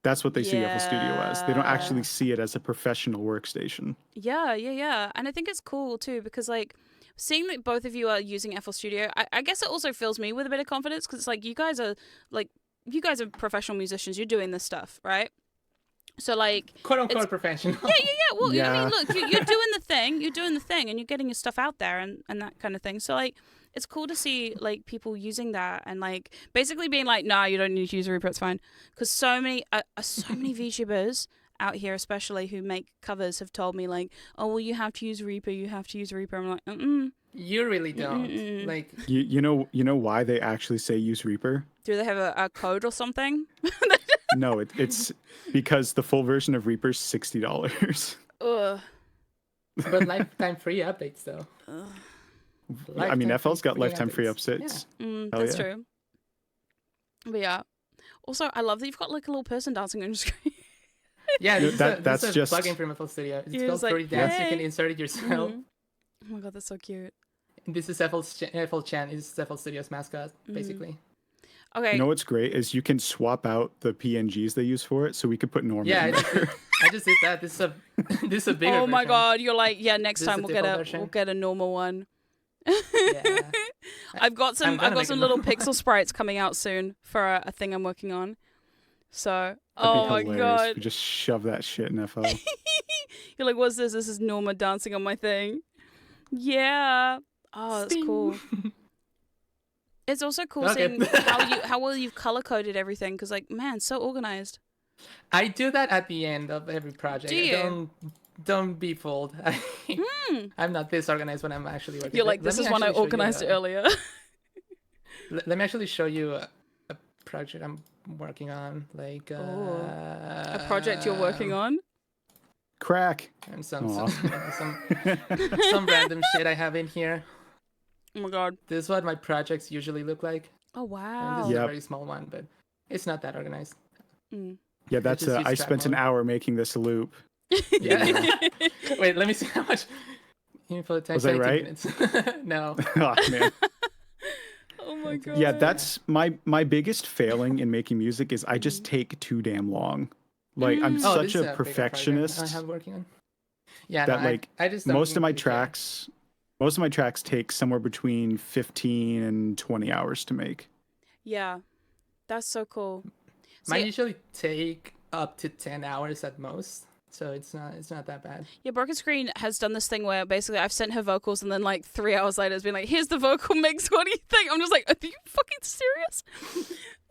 That's what they see FL Studio as. They don't actually see it as a professional workstation. Yeah. And I think it's cool too because like seeing that both of you are using FL Studio, I guess it also fills me with a bit of confidence because it's like you guys are professional musicians. You're doing this stuff, right? So like Quote unquote professional. yeah. Well, I Yeah. mean, look, you're doing the thing. You're doing the thing, and you're getting your stuff out there and that kind of thing. So like. It's cool to see like people using that and like basically being like, nah, you don't need to use Reaper, it's fine. Because so many VTubers out here, especially who make covers, have told me like, oh well, you have to use Reaper. I'm like, You really don't. Mm-mm. Like, You know why they actually say use Reaper? do they have a code or something? No, it's because the full version of Reaper's $60. Ugh. but lifetime free updates though. I mean, Lifetime FL's got free lifetime free updates. updates. Yeah. Hell That's yeah. true. But yeah. Also, I love that you've got like a little person dancing on your screen. Yeah, That's this is a just plugin from FL Studio. It's He was called like, Fruity Dance. You can "Yay." insert it yourself. Mhm. Oh my god, that's so cute. This is FL Chan. Is FL Studio's mascot, basically. Okay. you know what's great is you can swap out the PNGs they use for it, so we could put Norman Yeah, in there. I just did that. This is a this is a bigger. Oh my version. god, you're like, yeah, next This is time the we'll default version. get a normal one. Yeah. I've got I'm gonna make some a little normal pixel sprites coming out soon for a thing I'm working on. So, That'd oh be my hilarious. god. We just shove that shit in FL. You're like, what's this? This is Norma dancing on my thing. Yeah. Oh, that's cool. It's also cool Okay. seeing how well you've color coded everything, because like, man, so organized. I do that at the end of every project. Do you? Don't be fooled. I'm not this organized when I'm actually working. You're like, this is one I organized earlier. Let me actually show you a project I'm working on, like a project you're working on. Crack. and some Aw. some random shit I have in here. Oh my god. This is what my projects usually look like. Oh And wow. this is Yep. a very small one, but it's not that organized. Mm. Yeah, that's just use I track spent an mode. hour making this loop. Yeah. Wait, let me see how much info it takes. Was I 18 right? minutes. No. Oh, man. Oh my god. Yeah, that's my biggest failing in making music is I just take too damn long. Like I'm Oh, such this is a bigger project perfectionist I have working on. Yeah, that no, like I just don't most of my really care. tracks take somewhere between 15 and 20 hours to make. Yeah. That's so cool. Mine See, usually take up to 10 hours at most, so it's not that bad. yeah, Broken Screen has done this thing where basically I've sent her vocals and then like 3 hours later it's been like, here's the vocal mix, what do you think? I'm just like, are you fucking serious?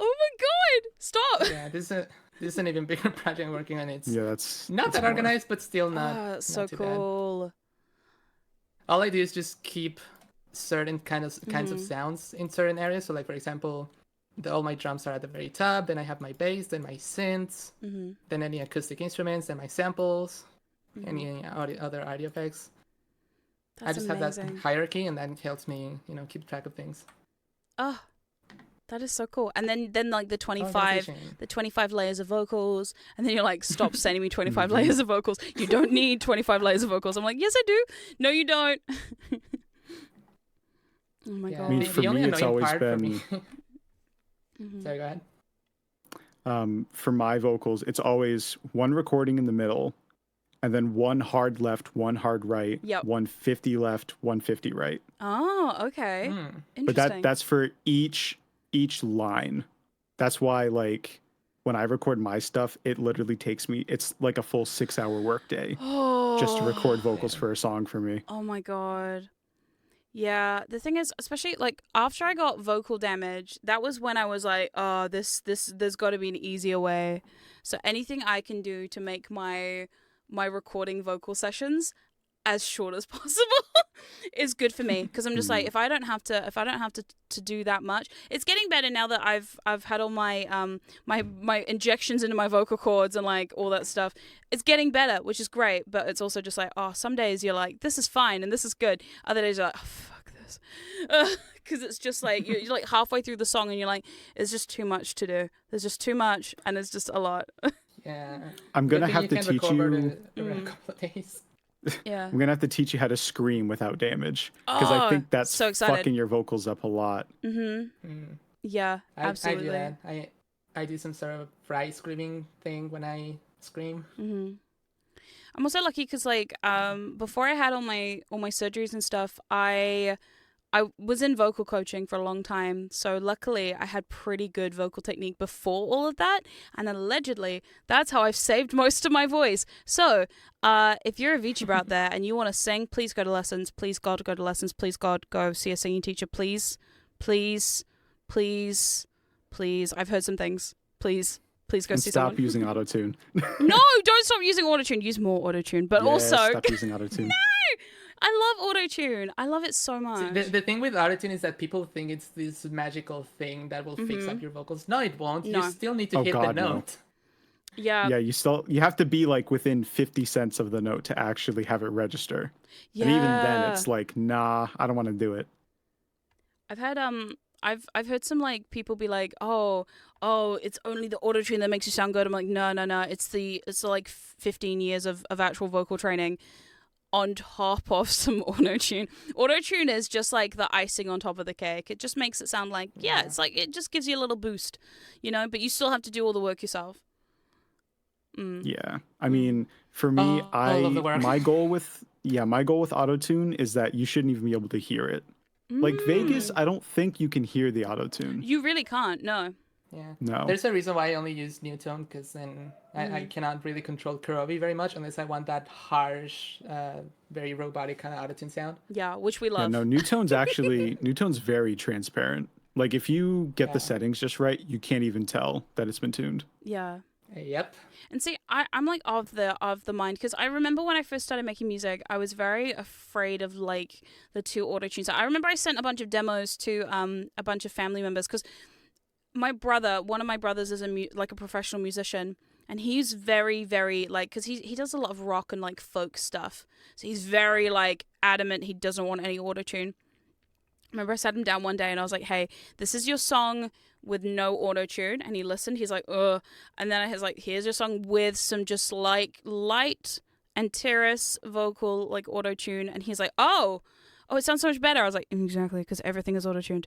Oh my god, stop. Yeah, this is an even bigger project I'm working on. It's Yeah, that's not that's that more. organized, but still not. Oh, that's not so too bad. cool. All I do is just keep certain kinds of Mm-hmm. sounds in certain areas. So, like for example, all my drums are at the very top. Then I have my bass, then my synths, Mm-hmm. then any acoustic instruments, then my samples, any other audio effects. That's I just amazing. have that hierarchy, and that helps me, keep track of things. Oh, that is so cool. And then like the 25 Organization. the 25 layers of vocals, and then you're like, stop sending me 25 layers of vocals. You don't need 25 layers of vocals. I'm like, yes I do. No you don't. Oh my Yeah, god. I mean, for the only me, it's annoying always part for been me. Mhm. Sorry, go ahead. for my vocals, it's always one recording in the middle, and then one hard left, one hard right, Yep. 150 left, 150 right. Oh, okay. Mm. But Interesting. that's for each line. That's why like when I record my stuff, it literally takes me, it's like a full 6-hour workday oh. just to record vocals for a song for me. Oh my god. Yeah, the thing is, especially like after I got vocal damage, that was when I was like, oh, this there's got to be an easier way. So anything I can do to make my recording vocal sessions as short as possible is good for me, because I'm just like, if I don't have to do that much. It's getting better now that I've had all my my injections into my vocal cords and like all that stuff. It's getting better, which is great, but it's also just like, oh, some days you're like, this is fine and this is good. Other days you're like, oh, fuck this. Because it's just like you're like halfway through the song and you're like, it's just too much to do. There's just too much and it's just a lot. Yeah. I'm gonna Good have thing to you teach can record you. it in a couple of days. Yeah. I'm gonna have to teach you how to scream without damage, because I think that's so excited. fucking your vocals up a lot. Mm-hmm. Mm. Yeah, absolutely. I do that. I do some sort of fry screaming thing when I scream. Mm-hmm. I'm also lucky because like before I had all my surgeries and stuff, I was in vocal coaching for a long time, so luckily I had pretty good vocal technique before all of that, and allegedly that's how I've saved most of my voice. So if you're a VTuber out there and you want to sing, please go to lessons. Please God, go to lessons. Please God, go see a singing teacher. Please, please, please, please. I've heard some things. Please go And see stop someone. using autotune. No, don't stop using autotune. Use more autotune, but Yeah, also stop using autotune. I love autotune. I love it so See, much. the thing with autotune is that people think it's this magical thing that will fix up your vocals. No, it won't. No. You still need to Oh, hit the God, no. note. Yeah, Yeah, you have to be like within 50 cents of the note to actually have it register. yeah. And even then it's like, nah, I don't want to do it. I've had I've heard some like people be like, oh, it's only the auto-tune that makes you sound good. I'm like, no, it's the like 15 years of actual vocal training on top of some auto-tune. Auto-tune is just like the icing on top of the cake. It just makes it sound like, it's like, it just gives you a little boost, you know, but you still have to do all the work yourself. Yeah. I mean, for me, all of the work. my goal with auto-tune is that you shouldn't even be able to hear it. Like Vegas, I don't think you can hear the auto-tune. You really can't, no. Yeah. No. There's a reason why I only use New Tone, because then I cannot really control Kurovi very much unless I want that harsh, very robotic kind of autotune sound. Yeah, which we love. Yeah, no, Newtone's very transparent. Like if you get the settings just right, you can't even tell that it's been tuned. Yeah. Yep. And see, I'm like of the mind, because I remember when I first started making music, I was very afraid of like the two auto tunes. I remember I sent a bunch of demos to a bunch of family members, because one of my brothers is like a professional musician, and he's very, very like, because he does a lot of rock and like folk stuff, so he's very like adamant he doesn't want any auto tune. Remember I sat him down one day and I was like, hey, this is your song with no auto-tune, and he listened. He's like, ugh. And then I was like, here's your song with some just like light and terrace vocal like auto-tune, and he's like, oh, it sounds so much better. I was like, exactly, because everything is auto-tuned.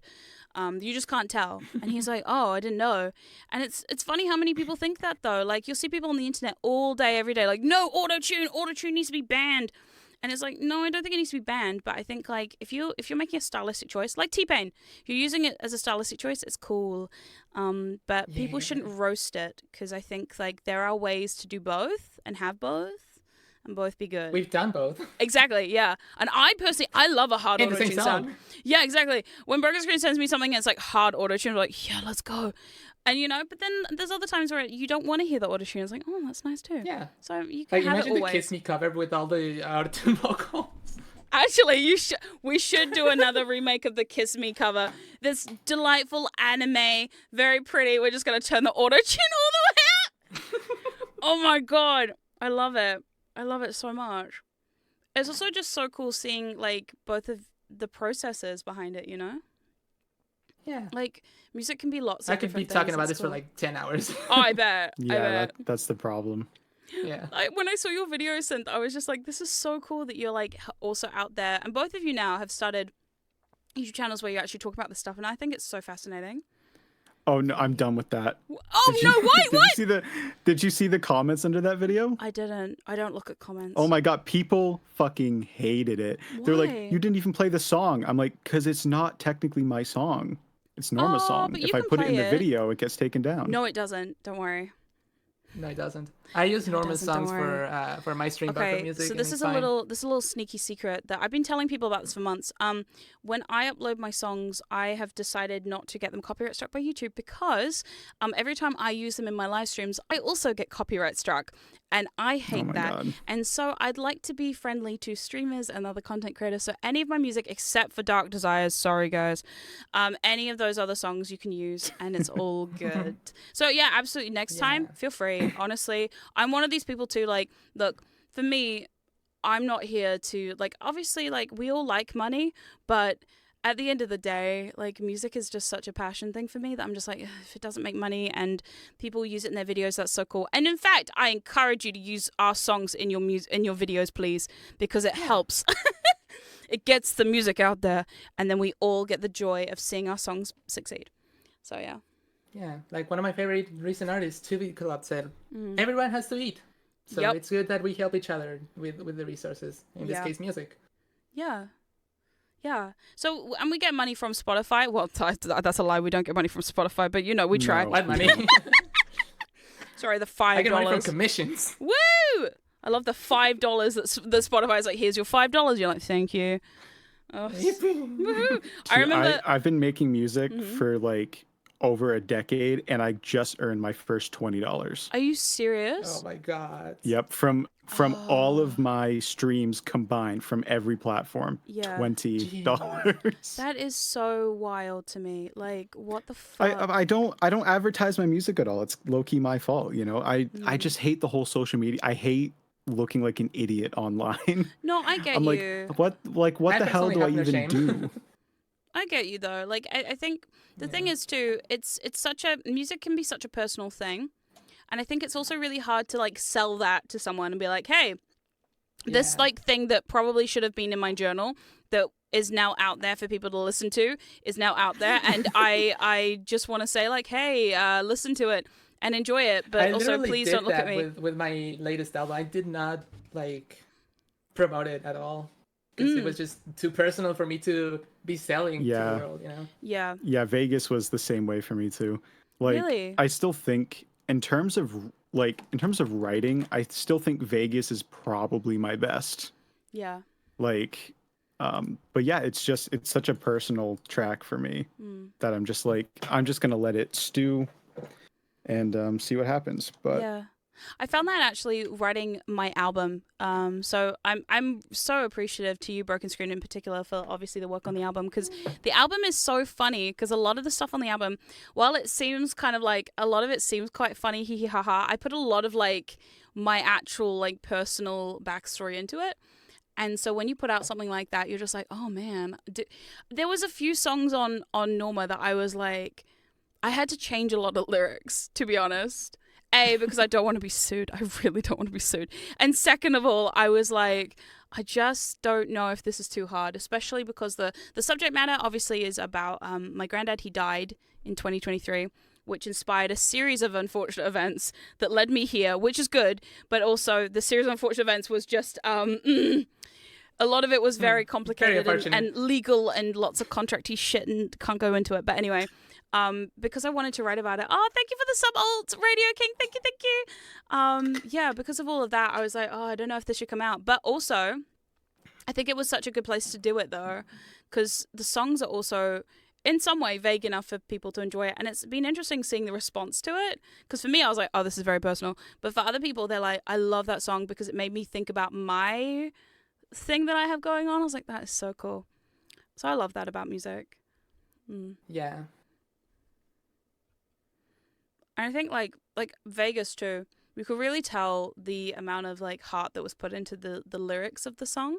You just can't tell. And he's like, oh, I didn't know. And it's funny how many people think that though. Like you'll see people on the internet all day, every day, like, no, auto-tune needs to be banned. And it's like, no, I don't think it needs to be banned, but I think like if you're making a stylistic choice, like T-Pain, if you're using it as a stylistic choice, it's cool. But people shouldn't roast it, because I think like there are ways to do both and have both and both be good. We've done both. Exactly, yeah. And I personally, I love a hard auto-tune sound. Yeah, exactly. When Burger Screen sends me something and it's like hard auto-tune, I'm like, yeah, let's go. And you know, but then there's other times where you don't want to hear the auto-tune. It's like, oh, that's nice too. Yeah. So you can have it always. Imagine the Kiss Me cover with all the auto-tune vocals. Actually, we should do another remake of the Kiss Me cover. This delightful anime, very pretty. We're just gonna turn the auto-tune all the way out. Oh my god, I love it. I love it so much. It's also just so cool seeing like both of the processes behind it, you know? Yeah. Like music can be lots of I could be different talking things. about It's this for cool. like 10 hours. Oh, I bet. Yeah, that's the problem. Yeah. When I saw your video sent, I was just like, this is so cool that you're like also out there. And both of you now have started YouTube channels where you actually talk about this stuff. And I think it's so fascinating. Oh no, I'm done with that. Oh no, what? Did you see the comments under that video? I didn't. I don't look at comments. Oh my god, people fucking hated it. They're like, you didn't even play the song. I'm like, because it's not technically my song. It's Norma's song. but you If I can put it in play the it. video, it gets taken down. No, it doesn't. Don't worry. No, it doesn't. I use Norma's doesn't, songs don't for my stream background Okay, music. so this is a little sneaky secret that I've been telling people about this for months. When I upload my songs, I have decided not to get them copyright struck by YouTube, because every time I use them in my live streams, I also get copyright struck, and I hate that. God. And so I'd like to be friendly to streamers and other content creators. So any of my music except for Dark Desires, sorry guys, any of those other songs you can use, and it's all good. So yeah, absolutely. Next time, feel free. Honestly, I'm one of these people too. Like, look, for me, I'm not here to like. Obviously, like we all like money, but at the end of the day, like music is just such a passion thing for me that I'm just like, if it doesn't make money and people use it in their videos, that's so cool. And in fact, I encourage you to use our songs in your videos, please, because it helps. It gets the music out there, and then we all get the joy of seeing our songs succeed. So yeah. Yeah, like one of my favorite recent artists, 2 Beat Club, said, everyone has to eat. So it's good that we help each other with the resources, in this case, music. Yeah. Yeah. So, and we get money from Spotify. Well, that's a lie. We don't get money from Spotify, but you know, we try. No. What money? Sorry, the $5. I get money from commissions. Woo! I love the $5 that Spotify is like, here's your $5. You're like, thank you. Oh, woohoo. I remember. I've been making music for like over a decade, and I just earned my first $20. Are you serious? Oh my god. Yep, from all of my streams combined from every platform. Yeah. $20. That is so wild to me. Like, what the fuck? I don't advertise my music at all. It's low key my fault, you know. I just hate the whole social media. I hate looking like an idiot online. No, I get I'm you. like, what the hell do I even do? I get you though. Like I think the thing is too, it's such a music can be such a personal thing. And I think it's also really hard to like sell that to someone and be like, hey, this like thing that probably should have been in my journal that is now out there for people to listen to is now out there. And I just want to say like, hey, listen to it and enjoy it. But I also please don't look at me. with my latest album. I did not like promote it at all. Because it was just too personal for me to be selling to the world, you know? Yeah. Yeah, Vegas was the same way for me too. Like, Really? I still think in terms of writing, I still think Vegas is probably my best. Yeah. Like, but yeah, it's such a personal track for me that I'm just gonna let it stew and see what happens. But yeah. I found that actually writing my album. So I'm so appreciative to you, Broken Screen, in particular, for obviously the work on the album, because the album is so funny. Because a lot of the stuff on the album, while it seems kind of like a lot of it seems quite funny, hee hee ha ha, I put a lot of like my actual like personal backstory into it. And so when you put out something like that, you're just like, oh man. There was a few songs on Norma that I was like, I had to change a lot of lyrics, to be honest. A, because I don't want to be sued. I really don't want to be sued. And second of all, I was like, I just don't know if this is too hard, especially because the subject matter obviously is about my granddad. He died in 2023, which inspired a series of unfortunate events that led me here, which is good. But also the series of unfortunate events was just a lot of it was very complicated and legal and lots of contracty shit, and can't go into it. But anyway, because I wanted to write about it. Oh, thank you for the sub alt, Radio King. Thank you. Yeah, because of all of that, I was like, oh, I don't know if this should come out. But also, I think it was such a good place to do it though, because the songs are also in some way vague enough for people to enjoy it. And it's been interesting seeing the response to it. Because for me, I was like, oh, this is very personal. But for other people, they're like, I love that song because it made me think about my thing that I have going on. I was like, that is so cool. So I love that about music. Yeah. And I think like Vegas too, we could really tell the amount of like heart that was put into the lyrics of the song.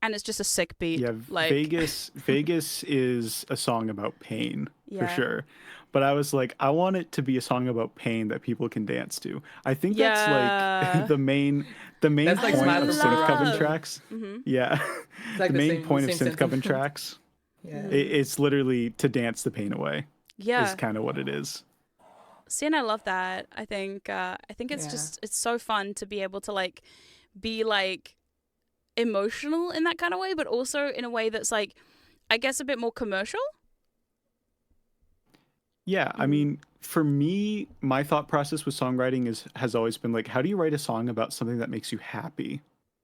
And it's just a sick beat. Yeah, like Vegas is a song about pain for sure. But I was like, I want it to be a song about pain that people can dance to. I think that's like the main point like of Smile from synth coven Love. tracks. Mm-hmm. Yeah, It's like the main point of same synth coven sentiment. tracks. Yeah. It's literally to dance the pain away. Yeah. Is kind of what it is. See, and I love that. I think it's just it's so fun to be able to like be like emotional in that kind of way, but also in a way that's like, I guess, a bit more commercial. Yeah, I mean, for me, my thought process with songwriting has always been like, how do you write a song about something that makes you happy?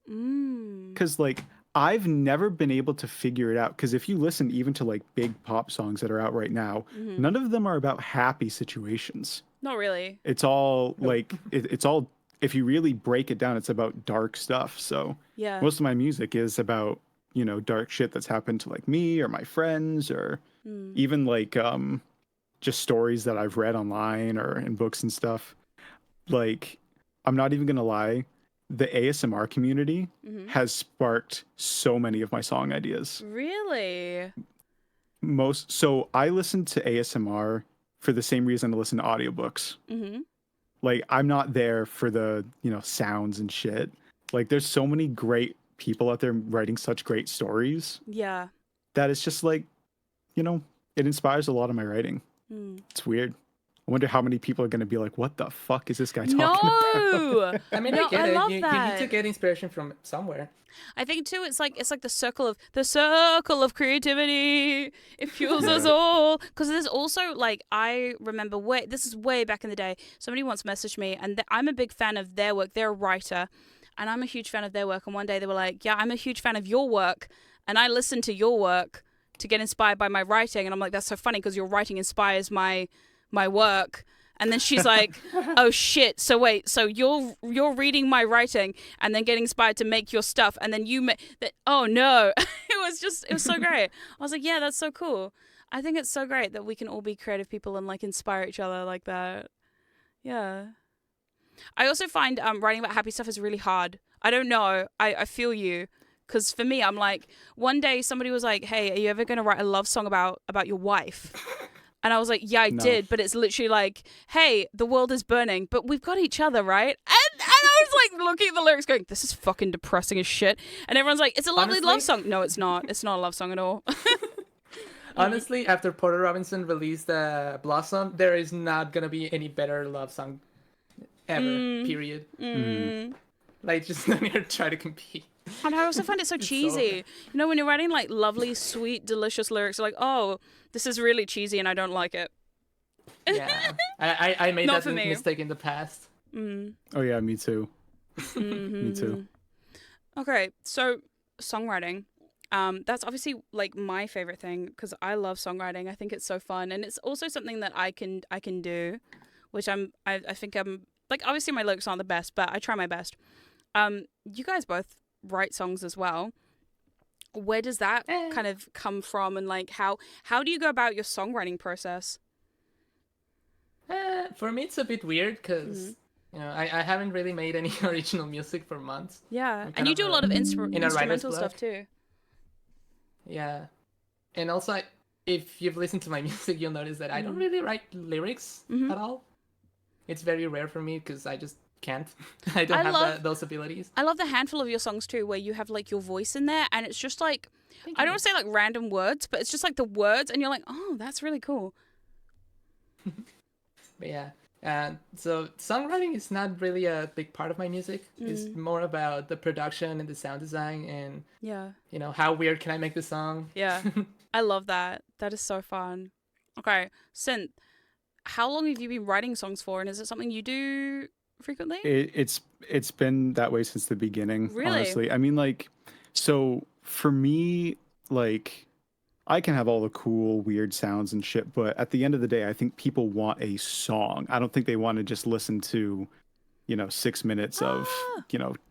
Because like I've never been able to figure it out. Because if you listen even to like big pop songs that are out right now, none of them are about happy situations. Not really. It's all like it's all, if you really break it down, it's about dark stuff. So Yeah. most of my music is about, you know, dark shit that's happened to like me or my friends, or even like just stories that I've read online or in books and stuff. Like, I'm not even gonna lie, the ASMR community has sparked so many of my song ideas. Really? So I listen to ASMR for the same reason I listen to audiobooks. Like, I'm not there for the, you know, sounds and shit. Like, there's so many great people out there writing such great stories. Yeah. That it's just like, you know, it inspires a lot of my writing. It's weird. I wonder how many people are going to be like, what the fuck is this guy talking about? No. I mean, No, I get I it. love You that. need to get inspiration from somewhere. I think too, it's like the circle of creativity. It fuels us all. Because there's also like, I remember this is way back in the day. Somebody once messaged me, and I'm a big fan of their work. They're a writer, and I'm a huge fan of their work. And one day they were like, yeah, I'm a huge fan of your work, and I listen to your work to get inspired by my writing. And I'm like, that's so funny because your writing inspires my work. And then she's like, oh shit, so wait, so you're reading my writing and then getting inspired to make your stuff, and then oh no. it was so great. I was like, yeah, that's so cool. I think it's so great that we can all be creative people and like inspire each other like that. Yeah. I also find writing about happy stuff is really hard. I don't know. I feel you. Because for me, I'm like, one day somebody was like, hey, are you ever going to write a love song about your wife? And I was like, yeah, I did. But it's literally like, hey, the world is burning, but we've got each other, right? And I was like looking at the lyrics going, this is fucking depressing as shit. And everyone's like, it's a lovely love song. No, it's not. It's not a love song at all. Honestly, after Porter Robinson released Blossom, there is not going to be any better love song ever, period. Like, just don't even try to compete. And I also find it so cheesy. You know, when you're writing like lovely, sweet, delicious lyrics, you're like, oh, this is really cheesy and I don't like it. Yeah, I made that mistake in the past. Oh yeah, me too. Me too. Okay, so songwriting. That's obviously like my favorite thing because I love songwriting. I think it's so fun, and it's also something that I can do, which I think I'm like, obviously my lyrics aren't the best, but I try my best. You guys both write songs as well. Where does that kind of come from, and like how do you go about your songwriting process? For me, it's a bit weird because you know I haven't really made any original music for months. Yeah, and you do a lot of instrumental stuff too. Yeah, and also if you've listened to my music, you'll notice that I don't really write lyrics at all. It's very rare for me because I just can't. I don't have those abilities. I love the handful of your songs too where you have like your voice in there and it's just like, I don't want to say like random words, but it's just like the words and you're like, oh, that's really cool. But yeah, so songwriting is not really a big part of my music. It's more about the production and the sound design and you know, how weird can I make the song? Yeah, I love that. That is so fun. Okay, Synth, how long have you been writing songs for, and is it something you do frequently? It's been that way since the beginning. Really? Honestly, I mean, like, so for me, like, I can have all the cool, weird sounds and shit, but at the end of the day, I think people want a song. I don't think they want to just listen to, 6 minutes of,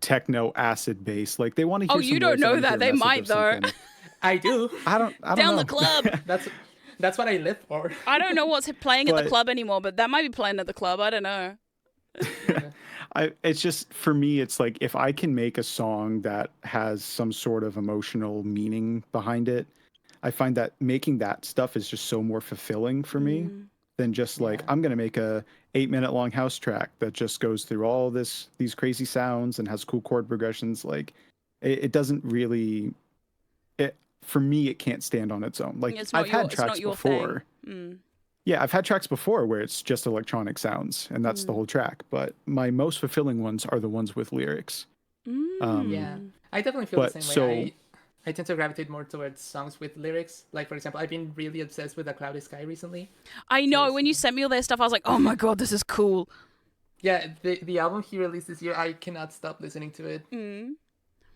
techno acid bass. Like, they want to hear. Oh, you don't know that. They might though. I do. I don't Down know. the club. That's what I live for. I don't know what's playing at the club anymore, but that might be playing at the club. I don't know. It's just, for me, it's like, if I can make a song that has some sort of emotional meaning behind it, I find that making that stuff is just so more fulfilling for me than just like, I'm going to make a 8-minute long house track that just goes through all these crazy sounds and has cool chord progressions. Like, it doesn't really, for me, it can't stand on its own. Like, I've had tracks before. Yeah, I've had tracks before where it's just electronic sounds and that's the whole track. But my most fulfilling ones are the ones with lyrics. Yeah, I definitely feel the same way. I tend to gravitate more towards songs with lyrics. Like, for example, I've been really obsessed with A Cloudy Sky recently. I know. When you sent me all their stuff, I was like, oh my God, this is cool. Yeah, the album he released this year, I cannot stop listening to it. And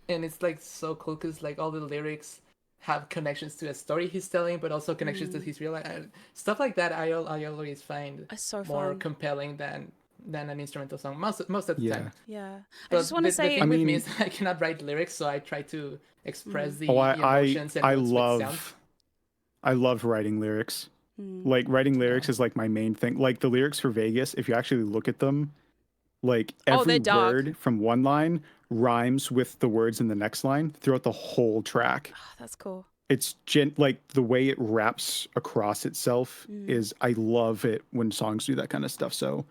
it's like so cool because like all the lyrics have connections to a story he's telling, but also connections to his real life. Stuff like that I always find more compelling than an instrumental song most of the time. Yeah. But I just want to say, the thing with me is I cannot write lyrics, so I try to express the emotions and sounds. I love writing lyrics. Like, writing lyrics is like my main thing. Like, the lyrics for Vegas, if you actually look at them, like every word from one line rhymes with the words in the next line throughout the whole track. Oh, that's cool. It's like the way it wraps across itself is, I love it when songs do that kind of stuff. So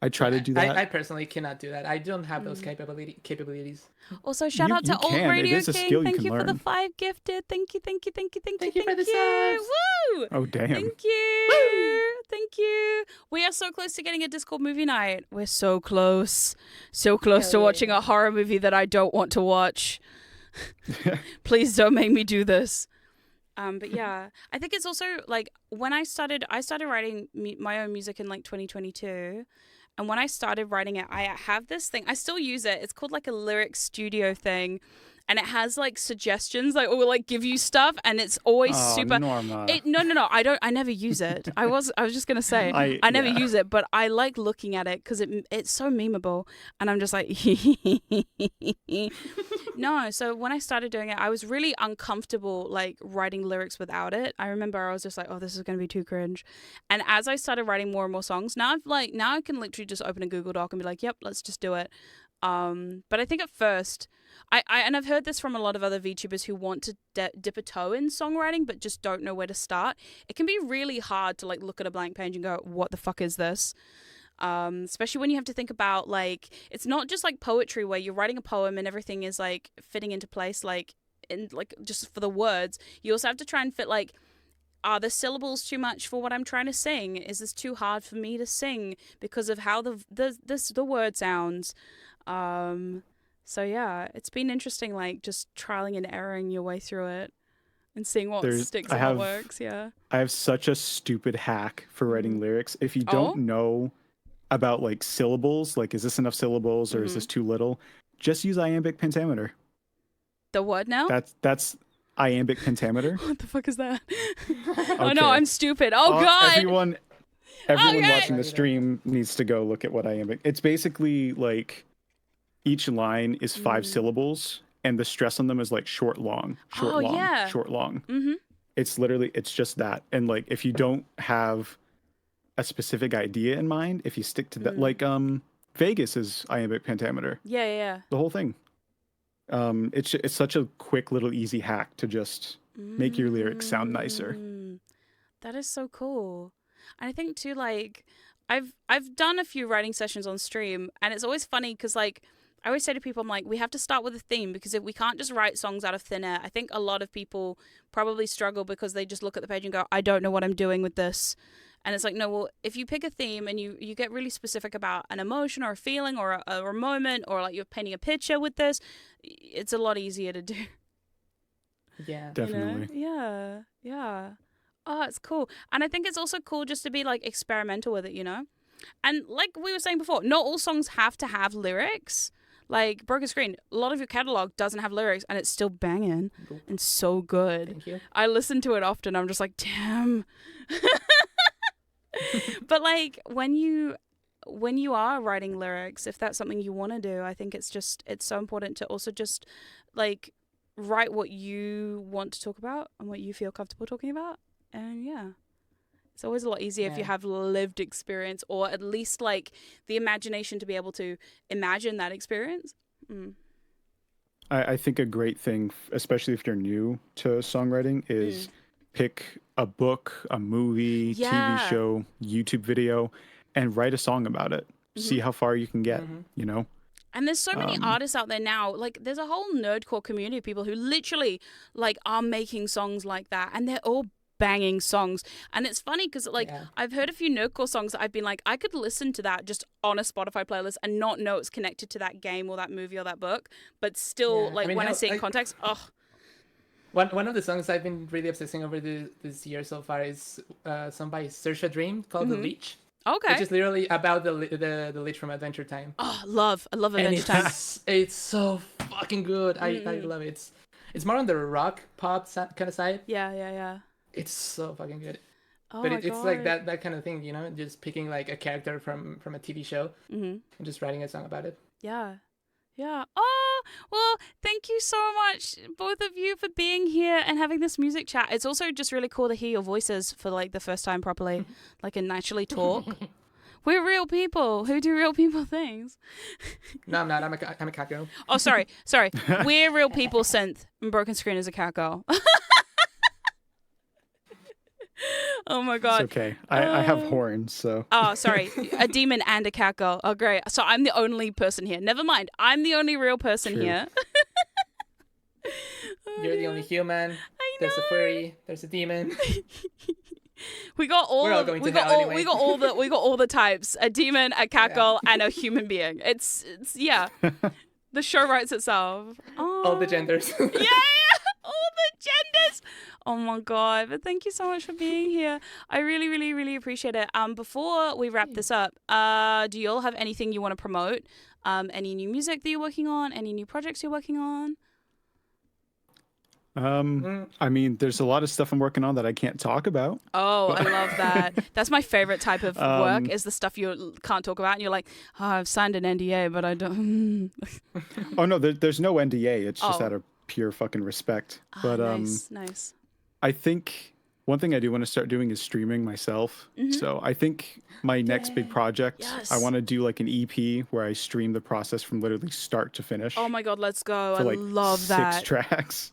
I try to do that. I personally cannot do that. I don't have those capabilities. Also, shout out to Old Radio King. Thank you for the 5 gifted. Thank you. Thank you for the subs. Woo! Oh, damn. Thank you. Woo! Thank you. We are so close to getting a Discord movie night. We're so close. So close to watching a horror movie that I don't want to watch. Please don't make me do this. But yeah, I think it's also like when I started writing my own music in like 2022. And when I started writing it, I have this thing. I still use it. It's called like a lyric studio thing. And it has like suggestions, like, or like give you stuff, and it's always super. Norma. No. I never use it. I was just gonna say I never use it, but I like looking at it because it's so memeable, and I'm just like, no. So when I started doing it, I was really uncomfortable like writing lyrics without it. I remember I was just like, oh, this is gonna be too cringe. And as I started writing more and more songs, now I can literally just open a Google Doc and be like, yep, let's just do it. But I think at first, and I've heard this from a lot of other VTubers who want to dip a toe in songwriting but just don't know where to start. It can be really hard to like look at a blank page and go, what the fuck is this? Especially when you have to think about like, it's not just like poetry where you're writing a poem and everything is like fitting into place, like in like just for the words. You also have to try and fit like, are the syllables too much for what I'm trying to sing? Is this too hard for me to sing because of how the word sounds? So yeah, it's been interesting, like just trialing and erroring your way through it and seeing what sticks and what works. Yeah. I have such a stupid hack for writing lyrics. If you don't know about like syllables, like is this enough syllables or is this too little? Just use iambic pentameter. The what now? That's iambic pentameter. What the fuck is that? Okay. Oh no, I'm stupid. Oh god. Everyone watching the stream needs to go look at what iambic. It's basically like each line is 5 syllables and the stress on them is like short long, short long. Mm-hmm. It's just that. And like if you don't have a specific idea in mind, if you stick to that, like Vegas is iambic pentameter. Yeah. The whole thing. It's such a quick little easy hack to just make your lyrics sound nicer. That is so cool. And I think too, like I've done a few writing sessions on stream, and it's always funny because like I always say to people, I'm like, we have to start with a theme, because if we can't just write songs out of thin air, I think a lot of people probably struggle because they just look at the page and go, I don't know what I'm doing with this. And it's like, no, well, if you pick a theme and you get really specific about an emotion or a feeling or a moment, or like you're painting a picture with this, it's a lot easier to do. Yeah. Definitely. You know? Yeah. Oh, it's cool. And I think it's also cool just to be like experimental with it, you know? And like we were saying before, not all songs have to have lyrics. Like Broken Screen, a lot of your catalog doesn't have lyrics and it's still banging and so good. Thank you. I listen to it often. I'm just like, damn. But like when you are writing lyrics, if that's something you want to do, I think it's so important to also just like write what you want to talk about and what you feel comfortable talking about. And yeah, it's always a lot easier if you have lived experience, or at least like the imagination to be able to imagine that experience. I think a great thing, especially if you're new to songwriting, is pick a book, a movie, TV show, YouTube video, and write a song about it. See how far you can get, you know? And there's so many artists out there now. Like, there's a whole nerdcore community of people who literally, like, are making songs like that. And they're all banging songs. And it's funny because, like, I've heard a few nerdcore songs that I've been like, I could listen to that just on a Spotify playlist and not know it's connected to that game or that movie or that book. But still, like, I mean, when I see it in context, One of the songs I've been really obsessing over this year so far is a song by Saoirse Dream called The Leech. Okay. Which is literally about the leech from Adventure Time. Oh, I love Adventure Time. It's so fucking good. I love it. It's more on the rock pop kind of side. Yeah. It's so fucking good. Oh, but it's like that kind of thing, you know, just picking like a character from a TV show and just writing a song about it. Yeah. Oh, well, thank you so much, both of you, for being here and having this music chat. It's also just really cool to hear your voices for like the first time properly, like and naturally talk. We're real people who do real people things. No, I'm not. I'm a cat girl. Oh, sorry. We're real people, Synth, and Broken Screen is a cat girl. Oh my god. It's okay. I have horns, so. Oh, sorry. A demon and a cat girl. Oh, great. So I'm the only person here. Never mind. I'm the only real person here. You're the only human. I know. There's a furry. There's a demon. We got all the types. A demon, a cat girl, and a human being. It's yeah. The show writes itself. Oh. All the genders. Yeah. All the genders. Oh my god. But thank you so much for being here. I really, really, really appreciate it. Before we wrap this up, do you all have anything you want to promote? Any new music that you're working on? Any new projects you're working on? I mean, there's a lot of stuff I'm working on that I can't talk about. Oh, I love that. That's my favorite type of work, is the stuff you can't talk about and you're like, oh, I've signed an NDA, but I don't. Oh no, there's no NDA. It's just out of pure fucking respect. But nice. I think One thing I do want to start doing is streaming myself. So I think my next big project, Yes. I want to do like an EP where I stream the process from literally start to finish. Oh my god, let's go. for I like love 6 that. tracks.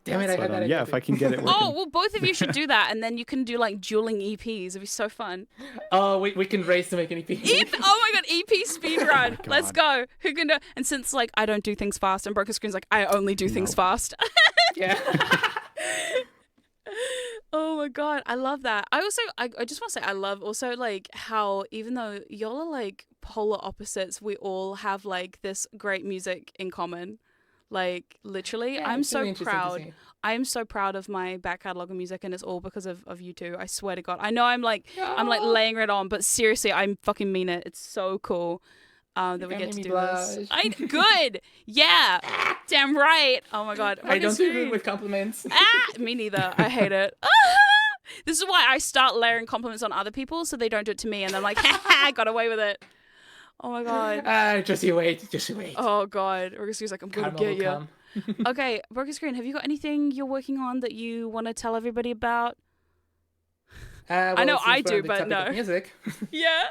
Damn it, I But had that idea. yeah, if I can get it working. Oh, well, both of you should do that, and then you can do like dueling EPs. It'd be so fun. Oh, we can race to make an EP. Oh my god, EP speedrun. God. Let's go. Who can do? And since like I don't do things fast, and Broken Screen's like I only do things fast. Yeah. Oh my god, I love that. I just want to say I love also like how even though y'all are like polar opposites, we all have like this great music in common. Like literally, Yeah, I'm it's so really interesting to proud. see. I am so proud of my back catalog of music, and it's all because of you two. I swear to God. I know I'm like Aw. laying it on, but seriously, I fucking mean it. It's so cool that we can't get to make me do this. blush. Good. Yeah. Damn right. Oh my God. I don't do Screen. good with compliments. Me neither. I hate it. This is why I start layering compliments on other people so they don't do it to me, and I'm like, I got away with it. Oh my God. Just you wait. Just you wait. Oh God. Orgusky's like, I'm gonna Karma get will you. come. Okay, Broken Screen, have you got anything you're working on that you want to tell everybody about? Well, know since I we're do, on the but topic of no. Music. Yeah.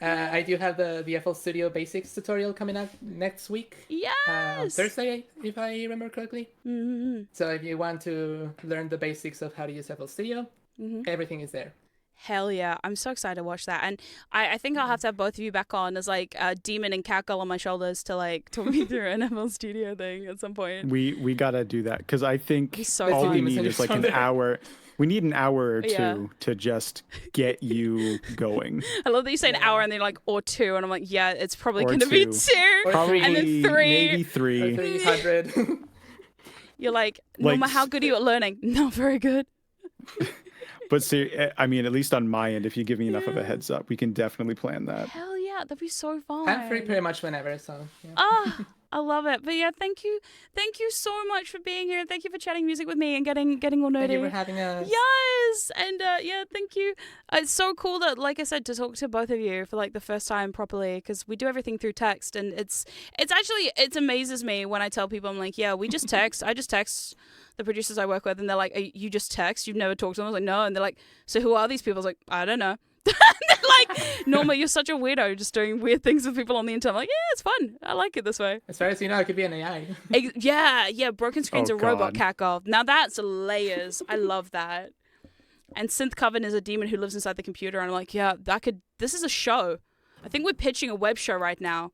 I do have the FL Studio Basics tutorial coming up next week. Yes. Thursday, if I remember correctly. Mm-hmm. So if you want to learn the basics of how to use FL Studio, everything is there. Hell yeah. I'm so excited to watch that. And I think I'll have to have both of you back on as like a demon and catgirl on my shoulders to like talk me through an FL Studio thing at some point. We gotta do that because I think He's so all fun. we Demons need on is your like an shoulder. hour. We need an hour or two Yeah. to just get you going. I love that you say an hour and then like or two, and I'm like, yeah, it's probably Or going to be two. two. Or Probably and then three. maybe Or 3. 300. You're like, Norma, Like- how good are you at learning? Not very good. But I mean, at least on my end, if you give me enough of a heads up, we can definitely plan that. Hell yeah, that'd be so fun. I'm free pretty much whenever, so yeah. I love it. But yeah, thank you so much for being here, and thank you for chatting music with me and getting all nerdy. Thank you for having us. Yes, and yeah, thank you. It's so cool that, like I said, to talk to both of you for like the first time properly, because we do everything through text, and it's actually it amazes me when I tell people I'm like, yeah, we just text. I just text the producers I work with, and they're like, you just text? You've never talked to them? I was like, no, and they're like, so who are these people? I was like, I don't know. They're like, Norma, you're such a weirdo, just doing weird things with people on the internet. I'm like, yeah, it's fun. I like it this way. As far as you know, it could be an AI. Yeah, Broken Screen's Oh, a robot God. catgirl. Now that's layers. I love that. And Synth Coven is a demon who lives inside the computer, and I'm like, yeah, this is a show. I think we're pitching a web show right now.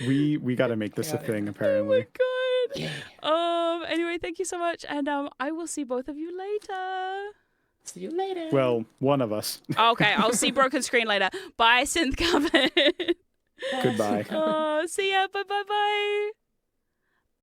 We got to make this a thing, apparently. Good. Yeah. Anyway, thank you so much, and I will see both of you later. See you later. Well, one of us. Okay, I'll see Broken Screen later. Bye, Synth Coven. Goodbye. See ya. Bye.